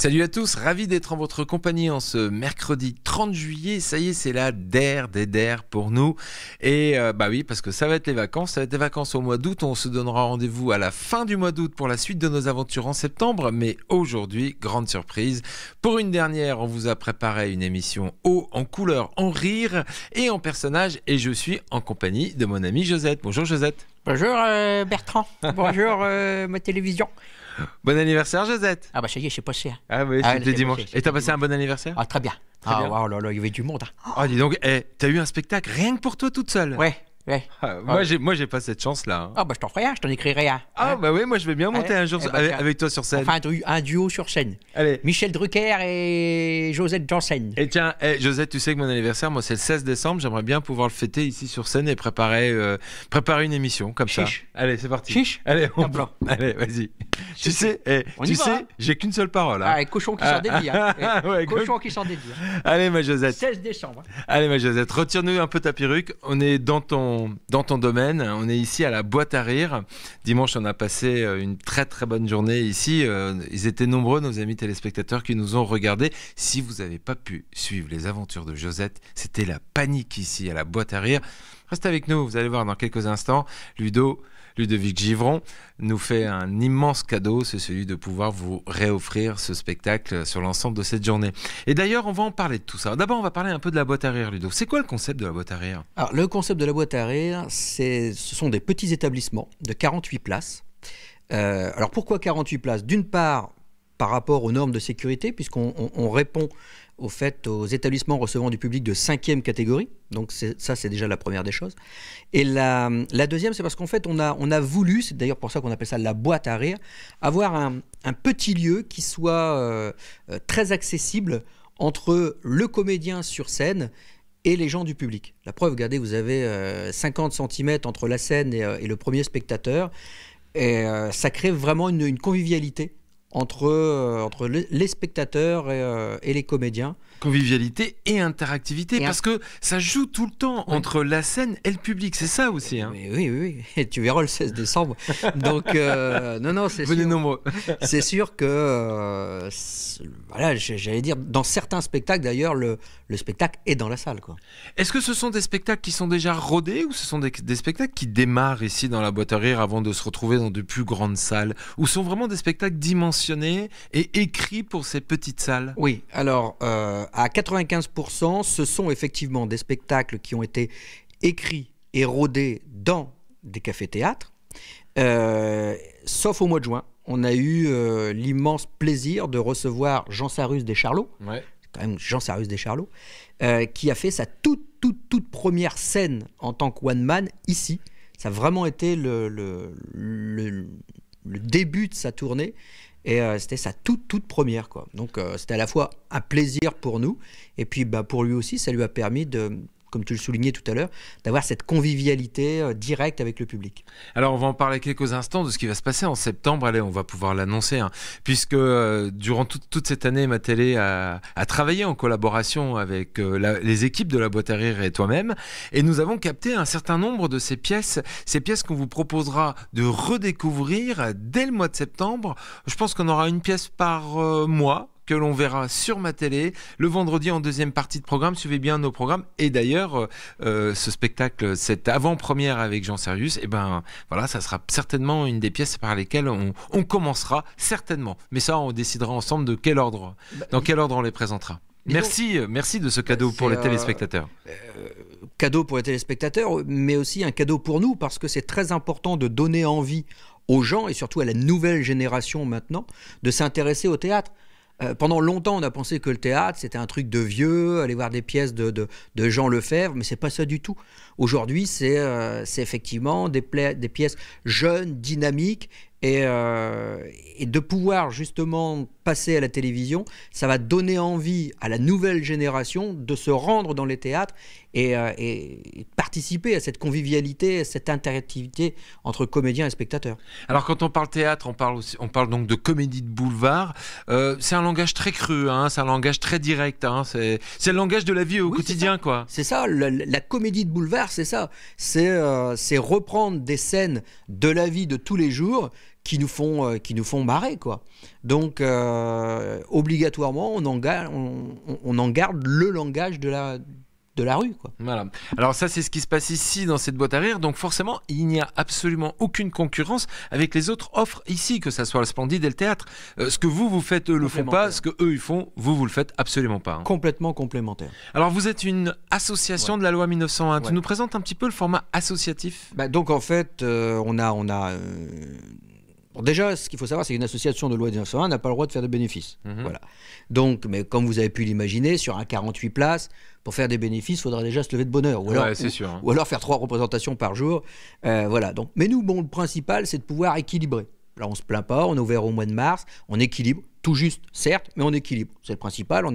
Salut à tous, ravi d'être en votre compagnie en ce mercredi 30 juillet. Ça y est, c'est la DER des DER pour nous. Et bah oui, parce que ça va être les vacances. Ça va être les vacances au mois d'août. On se donnera rendez-vous à la fin du mois d'août pour la suite de nos aventures en septembre. Mais aujourd'hui, grande surprise. Pour une dernière, on vous a préparé une émission haut en couleur, en rire et en personnage. Et je suis en compagnie de mon amie Josette. Bonjour Josette. Bonjour Bertrand, bonjour ma télévision. Bon anniversaire Josette. Ah bah ça y est, je sais pas si. Ah oui, c'était dimanche. Et t'as passé un bon anniversaire? Ah très bien. Très bien. Oh là là, il y avait du monde. Hein. Oh dis donc, t'as eu un spectacle rien que pour toi toute seule? Ouais. Moi j'ai pas cette chance là. Ah bah je t'en ferai un, je t'en écrirai un. Ah bah oui, moi je vais bien monter un jour avec toi sur scène. Enfin un duo sur scène. Allez. Michel Drucker et Josette Janssen. Et tiens, Josette, tu sais que mon anniversaire, moi c'est le 16 décembre, j'aimerais bien pouvoir le fêter ici sur scène et préparer une émission comme ça. Allez, c'est parti. Chiche. Allez, allez, vas-y. Tu sais, j'ai qu'une seule parole. Hein. Ah, cochon qui s'en dédie. Hein. Ouais, cochon qui s'en dédie. Allez ma Josette. 16 décembre. Allez ma Josette, retire-nous un peu ta perruque. On est dans ton domaine. On est ici à la boîte à rire. Dimanche, on a passé une très très bonne journée ici. Ils étaient nombreux, nos amis téléspectateurs, qui nous ont regardés. Si vous n'avez pas pu suivre les aventures de Josette, c'était la panique ici à la boîte à rire. Restez avec nous, vous allez voir dans quelques instants. Ludovic Givron nous fait un immense cadeau, c'est celui de pouvoir vous réoffrir ce spectacle sur l'ensemble de cette journée. Et d'ailleurs, on va en parler de tout ça. D'abord, on va parler un peu de la boîte à rire, Ludo. C'est quoi le concept de la boîte à rire? Alors, le concept de la boîte à rire, ce sont des petits établissements de 48 places. Alors, pourquoi 48 places? D'une part, par rapport aux normes de sécurité, puisqu'on répond au fait aux établissements recevant du public de 5e catégorie. Donc ça, c'est déjà la première des choses. Et la deuxième, c'est parce qu'en fait, on a voulu, c'est d'ailleurs pour ça qu'on appelle ça la boîte à rire, avoir un petit lieu qui soit très accessible entre le comédien sur scène et les gens du public. La preuve, regardez, vous avez 50 cm entre la scène et le premier spectateur. Et ça crée vraiment une convivialité entre les spectateurs et les comédiens. Convivialité et interactivité, parce que ça joue tout le temps entre la scène et le public, c'est ça aussi. Hein. Oui, et tu verras le 16 décembre. Donc, non, c'est venez sûr. nombreux. C'est sûr que, voilà, j'allais dire, dans certains spectacles, d'ailleurs, le spectacle est dans la salle. Quoi. Est-ce que ce sont des spectacles qui sont déjà rodés ou ce sont des spectacles qui démarrent ici dans la boîte à rire avant de se retrouver dans de plus grandes salles, ou sont vraiment des spectacles dimensionnés et écrits pour ces petites salles? Oui, alors à 95%, ce sont effectivement des spectacles qui ont été écrits et rodés dans des cafés-théâtres, sauf au mois de juin. On a eu l'immense plaisir de recevoir Jean Sarrus Descharlot, quand même Jean Sarrus Descharlot, qui a fait sa toute première scène en tant que one-man ici. Ça a vraiment été le début de sa tournée. Et c'était sa toute première, quoi. Donc c'était à la fois un plaisir pour nous, et puis pour lui aussi, ça lui a permis de, comme tu le soulignais tout à l'heure, d'avoir cette convivialité directe avec le public. Alors on va en parler quelques instants de ce qui va se passer en septembre. Allez, on va pouvoir l'annoncer, hein, puisque durant toute cette année, ma télé a travaillé en collaboration avec les équipes de la boîte à rire et toi-même, et nous avons capté un certain nombre de ces pièces qu'on vous proposera de redécouvrir dès le mois de septembre. Je pense qu'on aura une pièce par mois, que l'on verra sur ma télé le vendredi en deuxième partie de programme. Suivez bien nos programmes. Et d'ailleurs, ce spectacle, cette avant-première avec Jean Sarrus, voilà, ça sera certainement une des pièces par lesquelles on commencera certainement. Mais ça, on décidera ensemble de quel ordre, dans quel ordre on les présentera. Merci de ce cadeau pour les téléspectateurs. Cadeau pour les téléspectateurs, mais aussi un cadeau pour nous, parce que c'est très important de donner envie aux gens, et surtout à la nouvelle génération maintenant, de s'intéresser au théâtre. Pendant longtemps, on a pensé que le théâtre, c'était un truc de vieux, aller voir des pièces de Jean Lefebvre, mais c'est pas ça du tout. Aujourd'hui, c'est effectivement des pièces jeunes, dynamiques, et de pouvoir justement passer à la télévision, ça va donner envie à la nouvelle génération de se rendre dans les théâtres et participer à cette convivialité, à cette interactivité entre comédiens et spectateurs. Alors quand on parle théâtre, on parle donc de comédie de boulevard. C'est un langage très cru, hein, c'est un langage très direct. Hein, c'est le langage de la vie au quotidien, quoi. C'est ça, la comédie de boulevard, c'est ça. C'est reprendre des scènes de la vie de tous les jours qui nous font marrer, quoi. Donc obligatoirement, on en garde le langage de la rue, quoi. Voilà. Alors ça, c'est ce qui se passe ici dans cette boîte à rire. Donc forcément, il n'y a absolument aucune concurrence avec les autres offres ici, que ça soit le Splendide et le théâtre. Ce que vous faites, eux le font pas. Ce que eux ils font, vous le faites absolument pas. Hein. Complètement complémentaire. Alors vous êtes une association de la loi 1901. Tu nous présentes un petit peu le format associatif? Donc en fait, on a bon, déjà, ce qu'il faut savoir, c'est qu'une association de loi 1901 n'a pas le droit de faire de bénéfices. Voilà. Donc, mais comme vous avez pu l'imaginer, sur un 48 places, pour faire des bénéfices, il faudra déjà se lever de bonne heure. Ou alors faire 3 représentations par jour. Voilà. Donc, mais nous, le principal, c'est de pouvoir équilibrer. Là, on se plaint pas, on est ouvert au mois de mars, on équilibre, tout juste, certes, mais on équilibre. C'est le principal,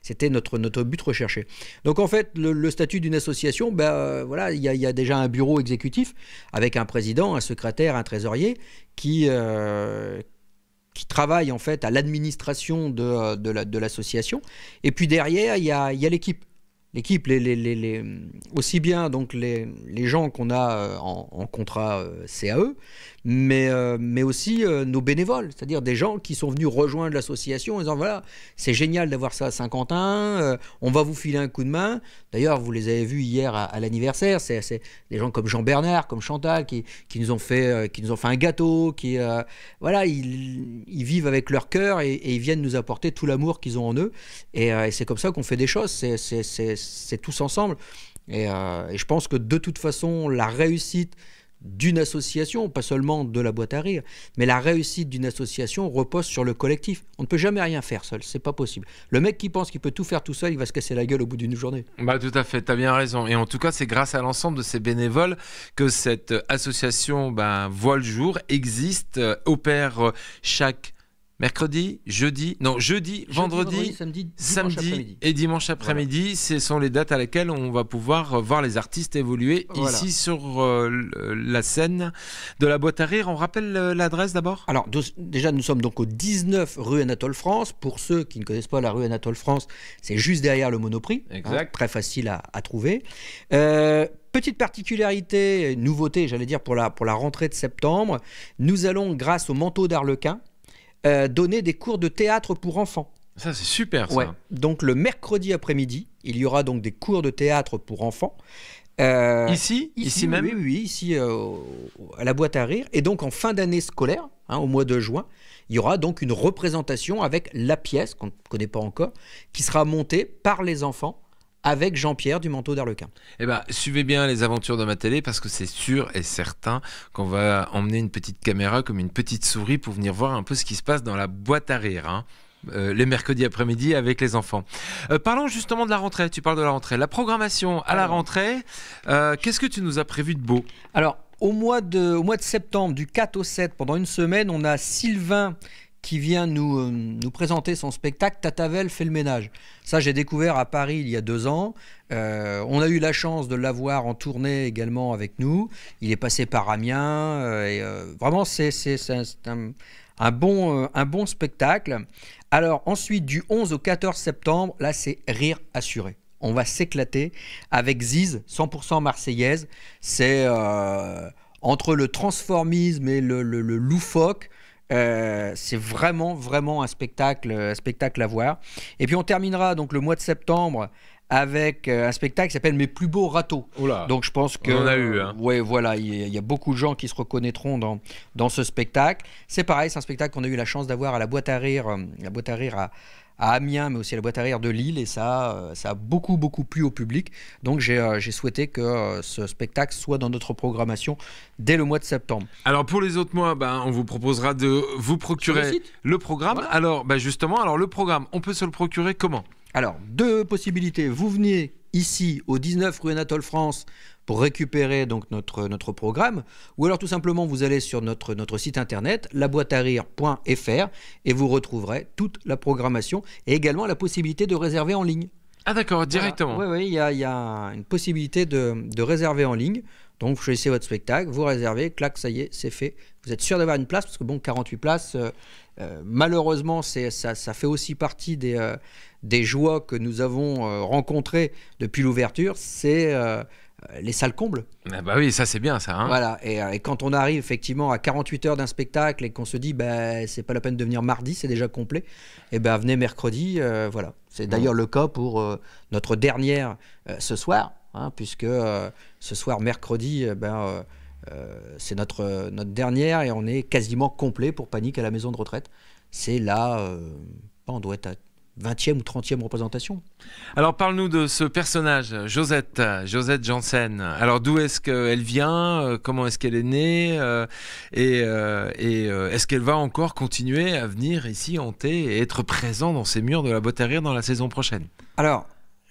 c'était notre but recherché. Donc en fait, le statut d'une association, voilà, il y a déjà un bureau exécutif avec un président, un secrétaire, un trésorier qui travaille en fait à l'administration de l'association. Et puis derrière, il y a l'équipe. L'équipe, aussi bien donc les gens qu'on a en contrat CAE, mais aussi nos bénévoles, c'est-à-dire des gens qui sont venus rejoindre l'association en disant voilà, c'est génial d'avoir ça à Saint-Quentin, on va vous filer un coup de main. D'ailleurs, vous les avez vus hier à l'anniversaire, c'est des gens comme Jean-Bernard, comme Chantal, qui nous ont fait un gâteau, voilà, ils vivent avec leur cœur et ils viennent nous apporter tout l'amour qu'ils ont en eux. Et c'est comme ça qu'on fait des choses, c'est tous ensemble. Et je pense que de toute façon, la réussite d'une association, pas seulement de la boîte à rire, mais la réussite d'une association repose sur le collectif. On ne peut jamais rien faire seul, c'est pas possible. Le mec qui pense qu'il peut tout faire tout seul, il va se casser la gueule au bout d'une journée. Tout à fait, tu as bien raison. Et en tout cas, c'est grâce à l'ensemble de ces bénévoles que cette association voit le jour, existe, opère chaque mercredi, jeudi, vendredi, samedi et dimanche après-midi. Voilà. Ce sont les dates à laquelle on va pouvoir voir les artistes évoluer ici sur la scène de la boîte à rire. On rappelle l'adresse d'abord? Alors déjà, nous sommes donc au 19 rue Anatole France. Pour ceux qui ne connaissent pas la rue Anatole France, c'est juste derrière le Monoprix. Exact. Très facile à trouver. Petite particularité, nouveauté, j'allais dire, pour la rentrée de septembre, nous allons, grâce au Manteau d'Arlequin, donner des cours de théâtre pour enfants. Ça, c'est super, ça. Ouais. Donc, le mercredi après-midi, il y aura donc des cours de théâtre pour enfants. Ici même? Oui, ici, à la boîte à rire. Et donc, en fin d'année scolaire, au mois de juin, il y aura donc une représentation avec la pièce, qu'on ne connaît pas encore, qui sera montée par les enfants, avec Jean-Pierre du Manteau d'Arlequin. Suivez bien les aventures de ma télé, parce que c'est sûr et certain qu'on va emmener une petite caméra comme une petite souris pour venir voir un peu ce qui se passe dans la boîte à rire, hein, les mercredis après-midi avec les enfants. Parlons justement de la rentrée. Tu parles de la rentrée. La programmation à la rentrée, qu'est-ce que tu nous as prévu de beau? Alors, au mois de septembre, du 4 au 7, pendant une semaine, on a Sylvain qui vient nous présenter son spectacle « Tatavel fait le ménage ». Ça, j'ai découvert à Paris il y a 2 ans. On a eu la chance de l'avoir en tournée également avec nous. Il est passé par Amiens. Vraiment, c'est un bon spectacle. Alors ensuite, du 11 au 14 septembre, là, c'est rire assuré. On va s'éclater avec Ziz, 100% marseillaise. C'est entre le transformisme et le loufoque. C'est vraiment un spectacle à voir. Et puis on terminera donc le mois de septembre avec un spectacle qui s'appelle Mes plus beaux râteaux. Donc je pense que on en a eu, hein. Ouais, voilà, il y a beaucoup de gens qui se reconnaîtront dans ce spectacle. C'est pareil, c'est un spectacle qu'on a eu la chance d'avoir à la boîte à rire à Amiens, mais aussi à la boîte à rire de Lille, et ça a beaucoup plu au public. Donc j'ai souhaité que ce spectacle soit dans notre programmation dès le mois de septembre. Alors pour les autres mois, on vous proposera de vous procurer le programme. Voilà. Alors justement, le programme, on peut se le procurer comment? Alors, 2 possibilités. Vous venez ici au 19 rue Anatole France pour récupérer donc notre programme, ou alors tout simplement vous allez sur notre site internet laboîtearire.fr et vous retrouverez toute la programmation et également la possibilité de réserver en ligne. Ah d'accord, directement. Voilà. Oui, il y a une possibilité de réserver en ligne. Donc, vous choisissez votre spectacle, vous réservez, clac, ça y est, c'est fait. Vous êtes sûr d'avoir une place, parce que bon, 48 places, malheureusement, ça fait aussi partie des joies que nous avons rencontrées depuis l'ouverture, c'est les salles combles. Ah bah oui, ça c'est bien ça. Hein. Voilà, et quand on arrive effectivement à 48 heures d'un spectacle et qu'on se dit, bah, c'est pas la peine de venir mardi, c'est déjà complet, et ben venez mercredi, voilà. C'est d'ailleurs le cas pour notre dernière ce soir, hein, puisque ce soir, mercredi, c'est notre dernière et on est quasiment complet pour Panique à la maison de retraite. C'est là, on doit être à 20e ou 30e représentation. Alors parle-nous de ce personnage, Josette Janssen. Alors d'où est-ce qu'elle vient, comment est-ce qu'elle est née, et est-ce qu'elle va encore continuer à venir ici hanter et être présent dans ces murs de la Boîte à Rire dans la saison prochaine? Alors,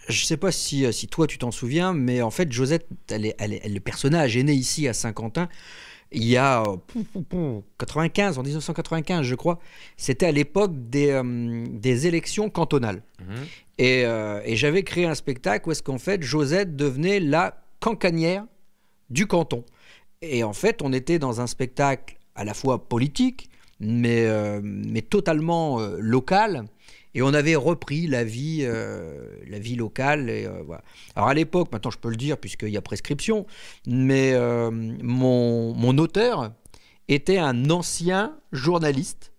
je ne sais pas si toi tu t'en souviens, mais en fait Josette, le personnage est né ici à Saint-Quentin il y a 95, en 1995 je crois. C'était à l'époque des élections cantonales. Et j'avais créé un spectacle où est-ce qu'en fait Josette devenait la cancanière du canton. Et en fait on était dans un spectacle à la fois politique mais totalement local. Et on avait repris la vie locale. Et, voilà. Alors à l'époque, maintenant je peux le dire puisqu'il y a prescription, mais mon auteur était un ancien journaliste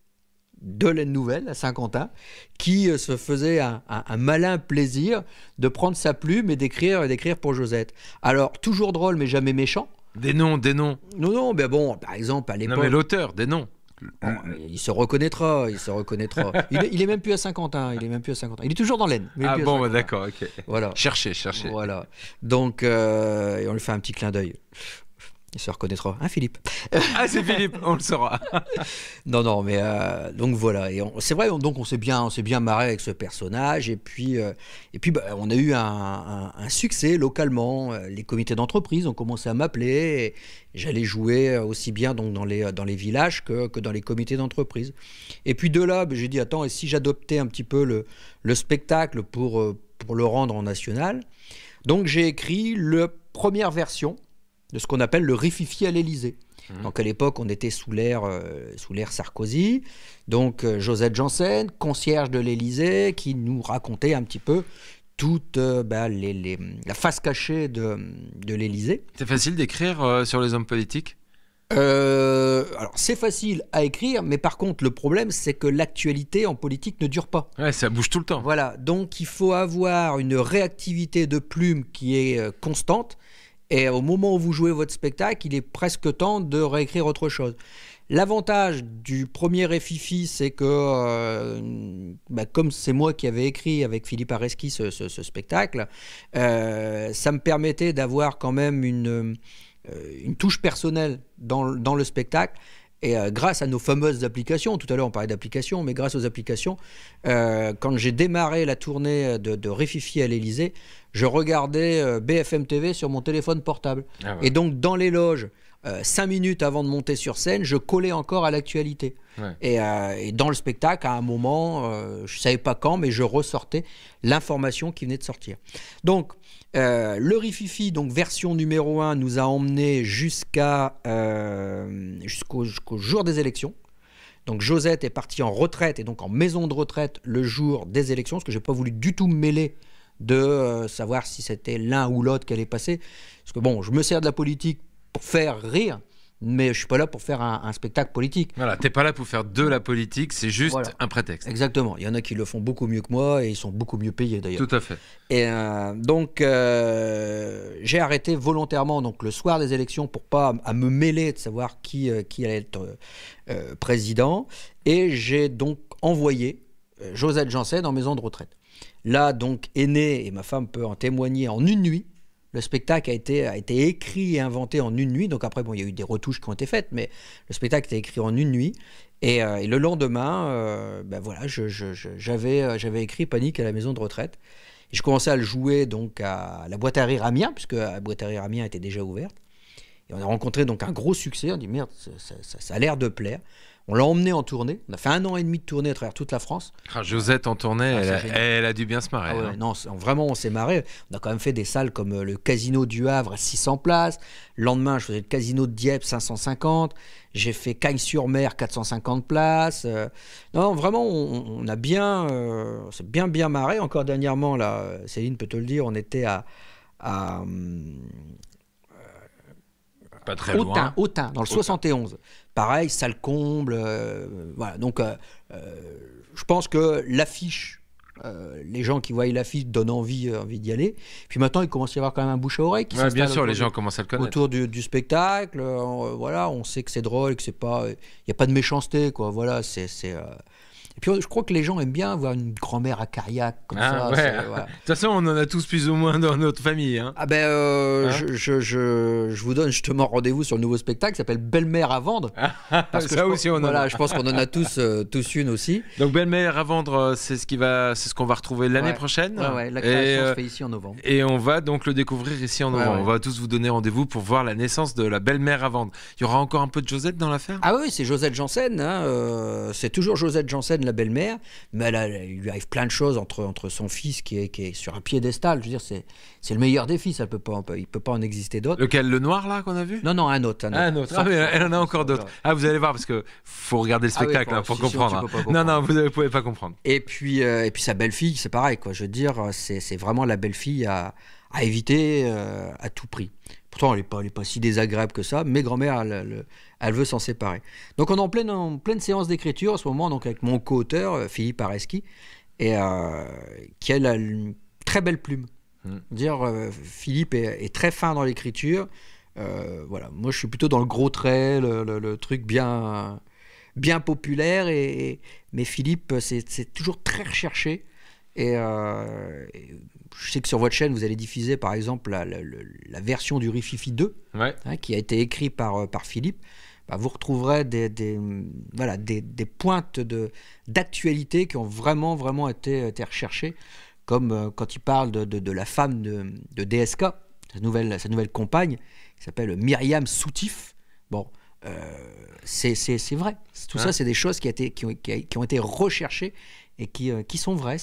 de la Nouvelle à Saint-Quentin qui se faisait un malin plaisir de prendre sa plume et d'écrire pour Josette. Alors toujours drôle mais jamais méchant. Des noms. Non, mais bon, par exemple à l'époque... Non mais l'auteur, des noms. Bon, il se reconnaîtra. Il est même plus à Saint-Quentin. Il est toujours dans l'Aisne. Ah bon, bah d'accord, ok. Voilà. Cherchez. Voilà. Donc, on lui fait un petit clin d'œil. Il se reconnaîtra. Hein, Philippe? Ah, c'est Philippe, on le saura. Non, mais donc voilà. Et c'est vrai, donc on s'est bien marré avec ce personnage. Et puis on a eu un succès localement. Les comités d'entreprise ont commencé à m'appeler. J'allais jouer aussi bien donc dans les villages que dans les comités d'entreprise. Et puis de là, j'ai dit attends, et si j'adoptais un petit peu le spectacle pour le rendre en national? Donc j'ai écrit la première version de ce qu'on appelle le rififi à l'Élysée. Donc à l'époque, on était sous l'ère Sarkozy. Donc Josette Janssen, concierge de l'Élysée, qui nous racontait un petit peu toute la face cachée de l'Élysée. C'est facile d'écrire sur les hommes politiques? Alors c'est facile à écrire, mais par contre le problème c'est que l'actualité en politique ne dure pas. Ouais, ça bouge tout le temps. Voilà, donc il faut avoir une réactivité de plume qui est constante. Et au moment où vous jouez votre spectacle, il est presque temps de réécrire autre chose. L'avantage du premier Rififi, c'est que, comme c'est moi qui avais écrit avec Philippe Areski ce spectacle, ça me permettait d'avoir quand même une touche personnelle dans le spectacle. Et grâce à nos fameuses applications, tout à l'heure on parlait d'applications, mais grâce aux applications, quand j'ai démarré la tournée de Rififi à l'Élysée, je regardais BFM TV sur mon téléphone portable. Ah ouais. Et donc dans les loges, 5 minutes avant de monter sur scène, je collais encore à l'actualité. Ouais. Et dans le spectacle, à un moment, je ne savais pas quand, mais je ressortais l'information qui venait de sortir. Donc, le Rififi, donc version numéro 1, nous a emmenés jusqu'au jour des élections. Donc Josette est partie en retraite et donc en maison de retraite le jour des élections, parce que je n'ai pas voulu du tout me mêler de savoir si c'était l'un ou l'autre qui allait passer. Parce que bon, je me sers de la politique pour faire rire, mais je ne suis pas là pour faire un spectacle politique. Voilà, tu n'es pas là pour faire de la politique, c'est juste un prétexte. Exactement, il y en a qui le font beaucoup mieux que moi et ils sont beaucoup mieux payés d'ailleurs. Tout à fait. Et donc, j'ai arrêté volontairement donc, le soir des élections pour pas à me mêler de savoir qui allait être président. Et j'ai donc envoyé Josette Janssen en maison de retraite. Là, donc, est né, et ma femme peut en témoigner, en une nuit. Le spectacle a été écrit et inventé en une nuit. Donc après, bon, il y a eu des retouches qui ont été faites, mais le spectacle a été écrit en une nuit. Et le lendemain, voilà, j'avais écrit Panique à la maison de retraite. Et je commençais à le jouer donc à la Boîte à Rire Amiens, puisque la Boîte à Rire Amiens était déjà ouverte. Et on a rencontré donc un gros succès. On dit merde, ça a l'air de plaire. On l'a emmené en tournée. On a fait 1 an et demi de tournée à travers toute la France. Josette en tournée, elle a dû bien se marrer. Ah ouais, non, vraiment, on s'est marré. On a quand même fait des salles comme le Casino du Havre à 600 places. Le lendemain, je faisais le Casino de Dieppe, 550. J'ai fait Cagnes-sur-Mer, 450 places. Non, vraiment, on a bien, s'est bien marré. Encore dernièrement, là, Céline peut te le dire, on était à pas très loin. Autun, dans le 71. Pareil, salle comble. Voilà. Donc, je pense que l'affiche, les gens qui voient l'affiche donnent envie d'y aller. Puis maintenant, il commence à y avoir quand même un bouche à oreille qui s'installe. Bien sûr, les gens commencent à le connaître. Autour du spectacle. Voilà, on sait que c'est drôle, que c'est pas. Il n'y a pas de méchanceté, quoi. Voilà, Et puis je crois que les gens aiment bien avoir une grand-mère acariaque comme ça. Ouais. Voilà. De toute façon, on en a tous plus ou moins dans notre famille. Hein. Ah ben, je vous donne justement rendez-vous sur le nouveau spectacle qui s'appelle Belle-mère à vendre. Parce que ça aussi, on en a. Je pense qu'on en a tous une aussi. Donc Belle-mère à vendre, c'est ce qu'on va retrouver l'année prochaine. Ouais, la création se fait ici en novembre. Et on va donc le découvrir ici en novembre. On va tous vous donner rendez-vous pour voir la naissance de la Belle-mère à vendre. Il y aura encore un peu de Josette dans l'affaire? Ah oui, c'est Josette Janssen. Hein, c'est toujours Josette Janssen, la belle-mère, mais il lui arrive plein de choses entre son fils qui est sur un piédestal. Je veux dire, c'est le meilleur des fils, il peut pas en exister d'autres. Lequel, le noir là qu'on a vu? Non, un autre. Ah, mais elle en a encore d'autres. Ah, vous allez voir, parce que faut regarder le spectacle pour comprendre. Non, vous ne pouvez pas comprendre. Et puis sa belle-fille, c'est pareil, quoi. Je veux dire, c'est vraiment la belle-fille à éviter à tout prix. Pourtant, elle n'est pas si désagréable que ça, mais grand-mère, elle veut s'en séparer. Donc, on est en pleine séance d'écriture en ce moment, donc avec mon co-auteur, Philippe Areski, et qui a une très belle plume. Dire, Philippe est très fin dans l'écriture. Voilà. Moi, je suis plutôt dans le gros trait, le truc bien populaire, mais Philippe, c'est toujours très recherché. Et je sais que sur votre chaîne, vous allez diffuser par exemple la version du Rififi 2, qui a été écrit par Philippe. Bah, vous retrouverez des pointes d'actualité qui ont vraiment été recherchées, comme quand il parle de la femme de DSK, sa nouvelle compagne, qui s'appelle Myriam Soutif. Bon, c'est vrai. Tout ça, c'est des choses qui ont été recherchées et qui sont vraies.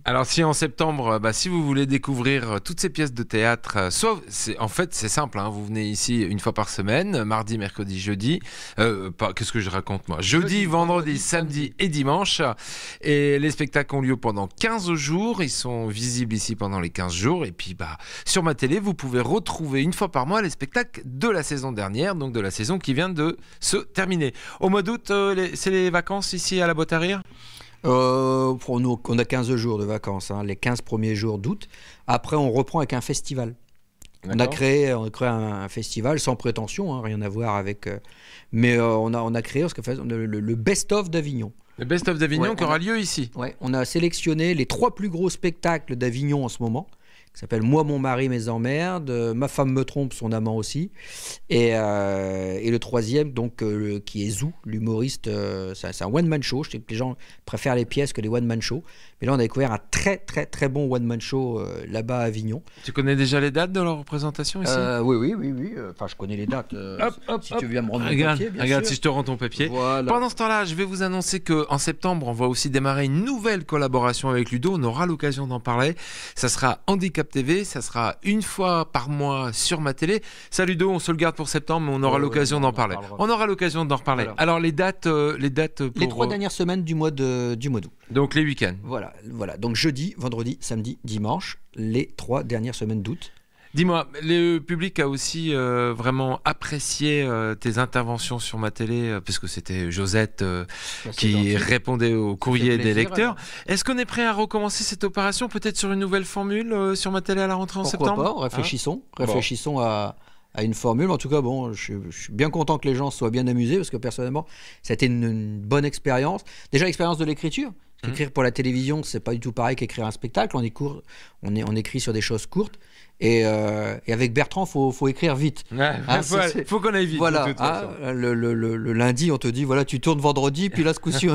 Alors si en septembre, si vous voulez découvrir toutes ces pièces de théâtre, c'est simple, hein, vous venez ici une fois par semaine, mardi, mercredi, jeudi, qu'est-ce que je raconte moi, jeudi, vendredi, samedi et dimanche, et les spectacles ont lieu pendant 15 jours, ils sont visibles ici pendant les 15 jours, et puis sur ma télé, vous pouvez retrouver une fois par mois les spectacles de la saison dernière, donc de la saison qui vient de se terminer. Au mois d'août, c'est les vacances ici à la Boîte à Rire? Pour nous, on a 15 jours de vacances, hein, les 15 premiers jours d'août. Après, on reprend avec un festival. On a créé un festival sans prétention, hein, rien à voir avec... mais on a créé le Best-of d'Avignon. Le Best-of d'Avignon qui aura lieu ici. Ouais, on a sélectionné les 3 plus gros spectacles d'Avignon en ce moment, qui s'appelle Moi, mon mari, mes emmerdes, Ma femme me trompe, son amant aussi, et le 3e, donc, qui est Zou, l'humoriste. C'est un one-man show. Je sais que les gens préfèrent les pièces que les one-man shows, mais là on a découvert un très très très bon one-man show là-bas à Avignon. Tu connais déjà les dates de leur représentation ici? Oui. Enfin, je connais les dates. Si tu viens me rendre mon papier, bien regarde sûr. Si je te rends ton papier. Voilà. Pendant ce temps-là, je vais vous annoncer qu'en septembre, on va aussi démarrer une nouvelle collaboration avec Ludo. On aura l'occasion d'en parler. Ça sera Handicap TV, ça sera une fois par mois sur ma télé. Ça, Ludo, on se le garde pour septembre, mais on aura l'occasion d'en parler. On aura l'occasion d'en reparler. Voilà. Alors, les dates pour... Les 3 dernières semaines du mois d'août. Donc, les week-ends. Voilà. Donc, jeudi, vendredi, samedi, dimanche, les 3 dernières semaines d'août. Dis-moi, le public a aussi vraiment apprécié tes interventions sur ma télé, parce que c'était Josette qui répondait au courrier des lecteurs. Alors. Est-ce qu'on est prêt à recommencer cette opération, peut-être sur une nouvelle formule sur ma télé à la rentrée en septembre? Pourquoi pas, réfléchissons à une formule. En tout cas, bon, je suis bien content que les gens soient bien amusés, parce que personnellement, ça a été une bonne expérience. Déjà, l'expérience de l'écriture. Écrire pour la télévision, c'est pas du tout pareil qu'écrire un spectacle. On écrit sur des choses courtes. Et avec Bertrand, faut écrire vite. Ouais, Hein, faut qu'on aille vite. voilà, de toute hein, façon. le lundi, on te dit, voilà, tu tournes vendredi, puis là, ce coup-ci,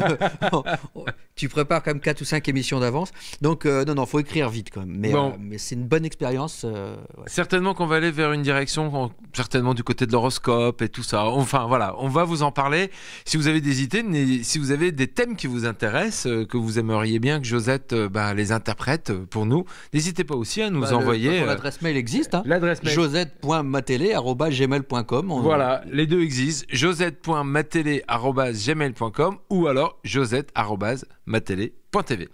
tu prépares quand même 4 ou 5 émissions d'avance. Donc, non, faut écrire vite quand même. Bon. Mais c'est une bonne expérience. Ouais. Certainement qu'on va aller vers une direction, certainement du côté de l'horoscope et tout ça. Enfin voilà, on va vous en parler. Si vous avez des idées, si vous avez des thèmes qui vous intéressent, que vous aimeriez bien que Josette les interprète pour nous, n'hésitez pas aussi à nous envoyer. L'adresse mail existe. Hein. L'adresse mail. josette.matélé@gmail.com. Voilà, les deux existent. josette.matélé@gmail.com ou alors josette@matélé.tv.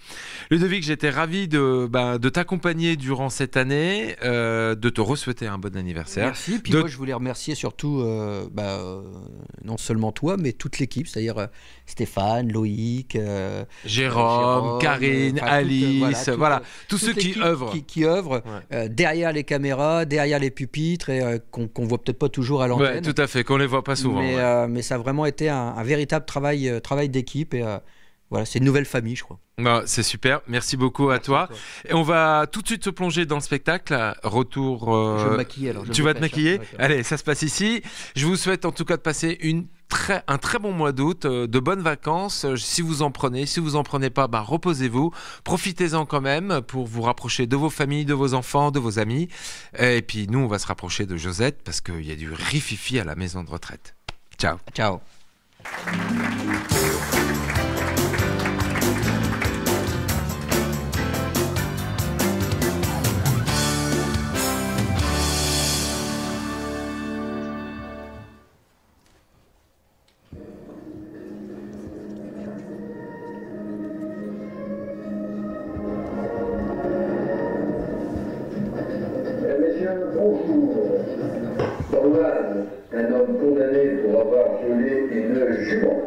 Ludovic, j'étais ravi de t'accompagner durant cette année, de te re-souhaiter un bon anniversaire. Merci. Puis moi, je voulais remercier surtout, non seulement toi, mais toute l'équipe, c'est-à-dire Stéphane, Loïc, Jérôme, Karine, Alice, voilà, tous ceux qui œuvrent. Qui œuvrent derrière les caméras, derrière les pupitres et qu'on voit peut-être pas toujours à l'antenne. Ouais, tout à fait, qu'on les voit pas souvent. Mais ça a vraiment été un véritable travail d'équipe et voilà, c'est une nouvelle famille, je crois. Bah, c'est super, merci beaucoup à toi. Et on va tout de suite se plonger dans le spectacle. Retour. Je vais me maquiller alors. Tu vas te maquiller ? Allez, ça se passe ici. Je vous souhaite en tout cas de passer un très bon mois d'août, de bonnes vacances. Si vous en prenez, si vous en prenez pas, reposez-vous. Profitez-en quand même pour vous rapprocher de vos familles, de vos enfants, de vos amis. Et puis nous, on va se rapprocher de Josette parce qu'il y a du rififi à la maison de retraite. Ciao. Ciao. Un homme condamné pour avoir violé une jument.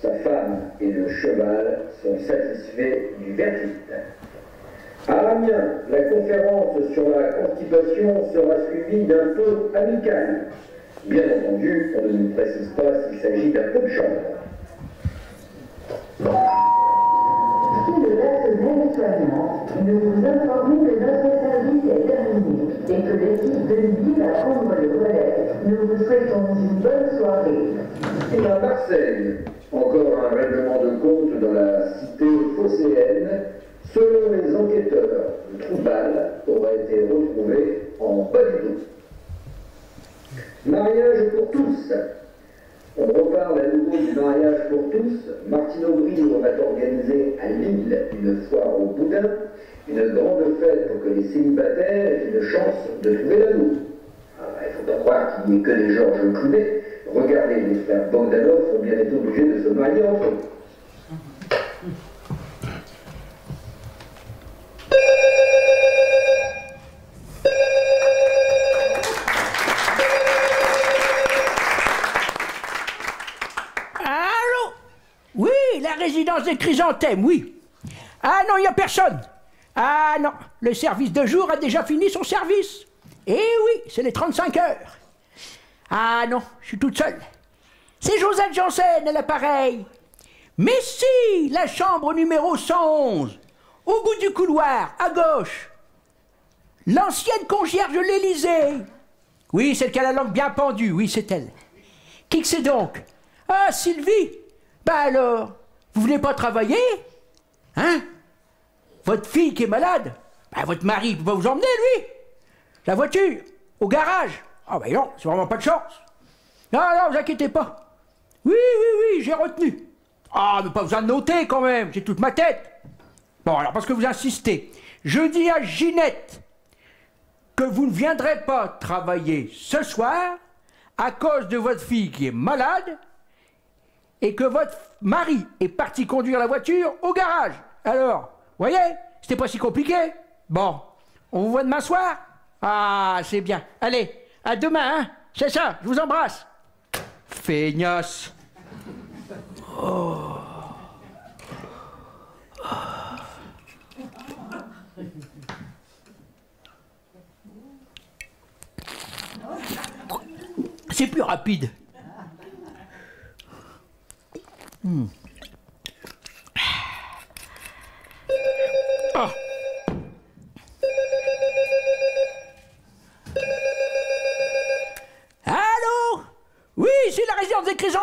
Sa femme et le cheval sont satisfaits du verdict. À Amiens, la conférence sur la constipation sera suivie d'un peu amical. Bien entendu, on ne nous précise pas s'il s'agit d'un peu de chambre. Si le personnel est soignant, nous vous informons que notre service est terminé et que l'équipe de midi va prendre le relais. Nous vous souhaitons une bonne soirée. Et à Marseille, encore un règlement de compte dans la cité phocéenne. Selon les enquêteurs, le Troubal aurait été retrouvé en bas du dos. Mariage pour tous. On reparle à nouveau du mariage pour tous. Martine Aubry aurait organisé à Lille une foire au boudin, une grande fête pour que les célibataires aient une chance de trouver l'amour. Il ne faut pas croire qu'il n'y ait que des Georges Clooney. Regardez, les frères Bogdanov ont bien été obligés de se marier entre eux. Allô ? Oui, la résidence des chrysanthèmes, oui. Ah non, il n'y a personne. Ah non, le service de jour a déjà fini son service. Eh oui, c'est les 35 heures. Ah non, je suis toute seule. C'est Josette Janssen à l'appareil. Mais si, la chambre numéro 111, au bout du couloir, à gauche. L'ancienne concierge de l'Élysée. Oui, celle qui a la langue bien pendue, oui, c'est elle. Qui que c'est donc? Ah, Sylvie. Bah alors, vous venez pas travailler? Hein? Votre fille qui est malade? Bah votre mari peut pas vous emmener, lui? La voiture? Au garage? Ah bah non, c'est vraiment pas de chance. Non, non, vous inquiétez pas. Oui, oui, oui, j'ai retenu. Ah, mais pas besoin de noter quand même, j'ai toute ma tête. Bon, alors parce que vous insistez, je dis à Ginette que vous ne viendrez pas travailler ce soir à cause de votre fille qui est malade et que votre mari est parti conduire la voiture au garage. Alors, voyez, c'était pas si compliqué. Bon, on vous voit demain soir? Ah, c'est bien. Allez, à demain, hein? C'est ça, je vous embrasse. Feignasse. C'est plus rapide.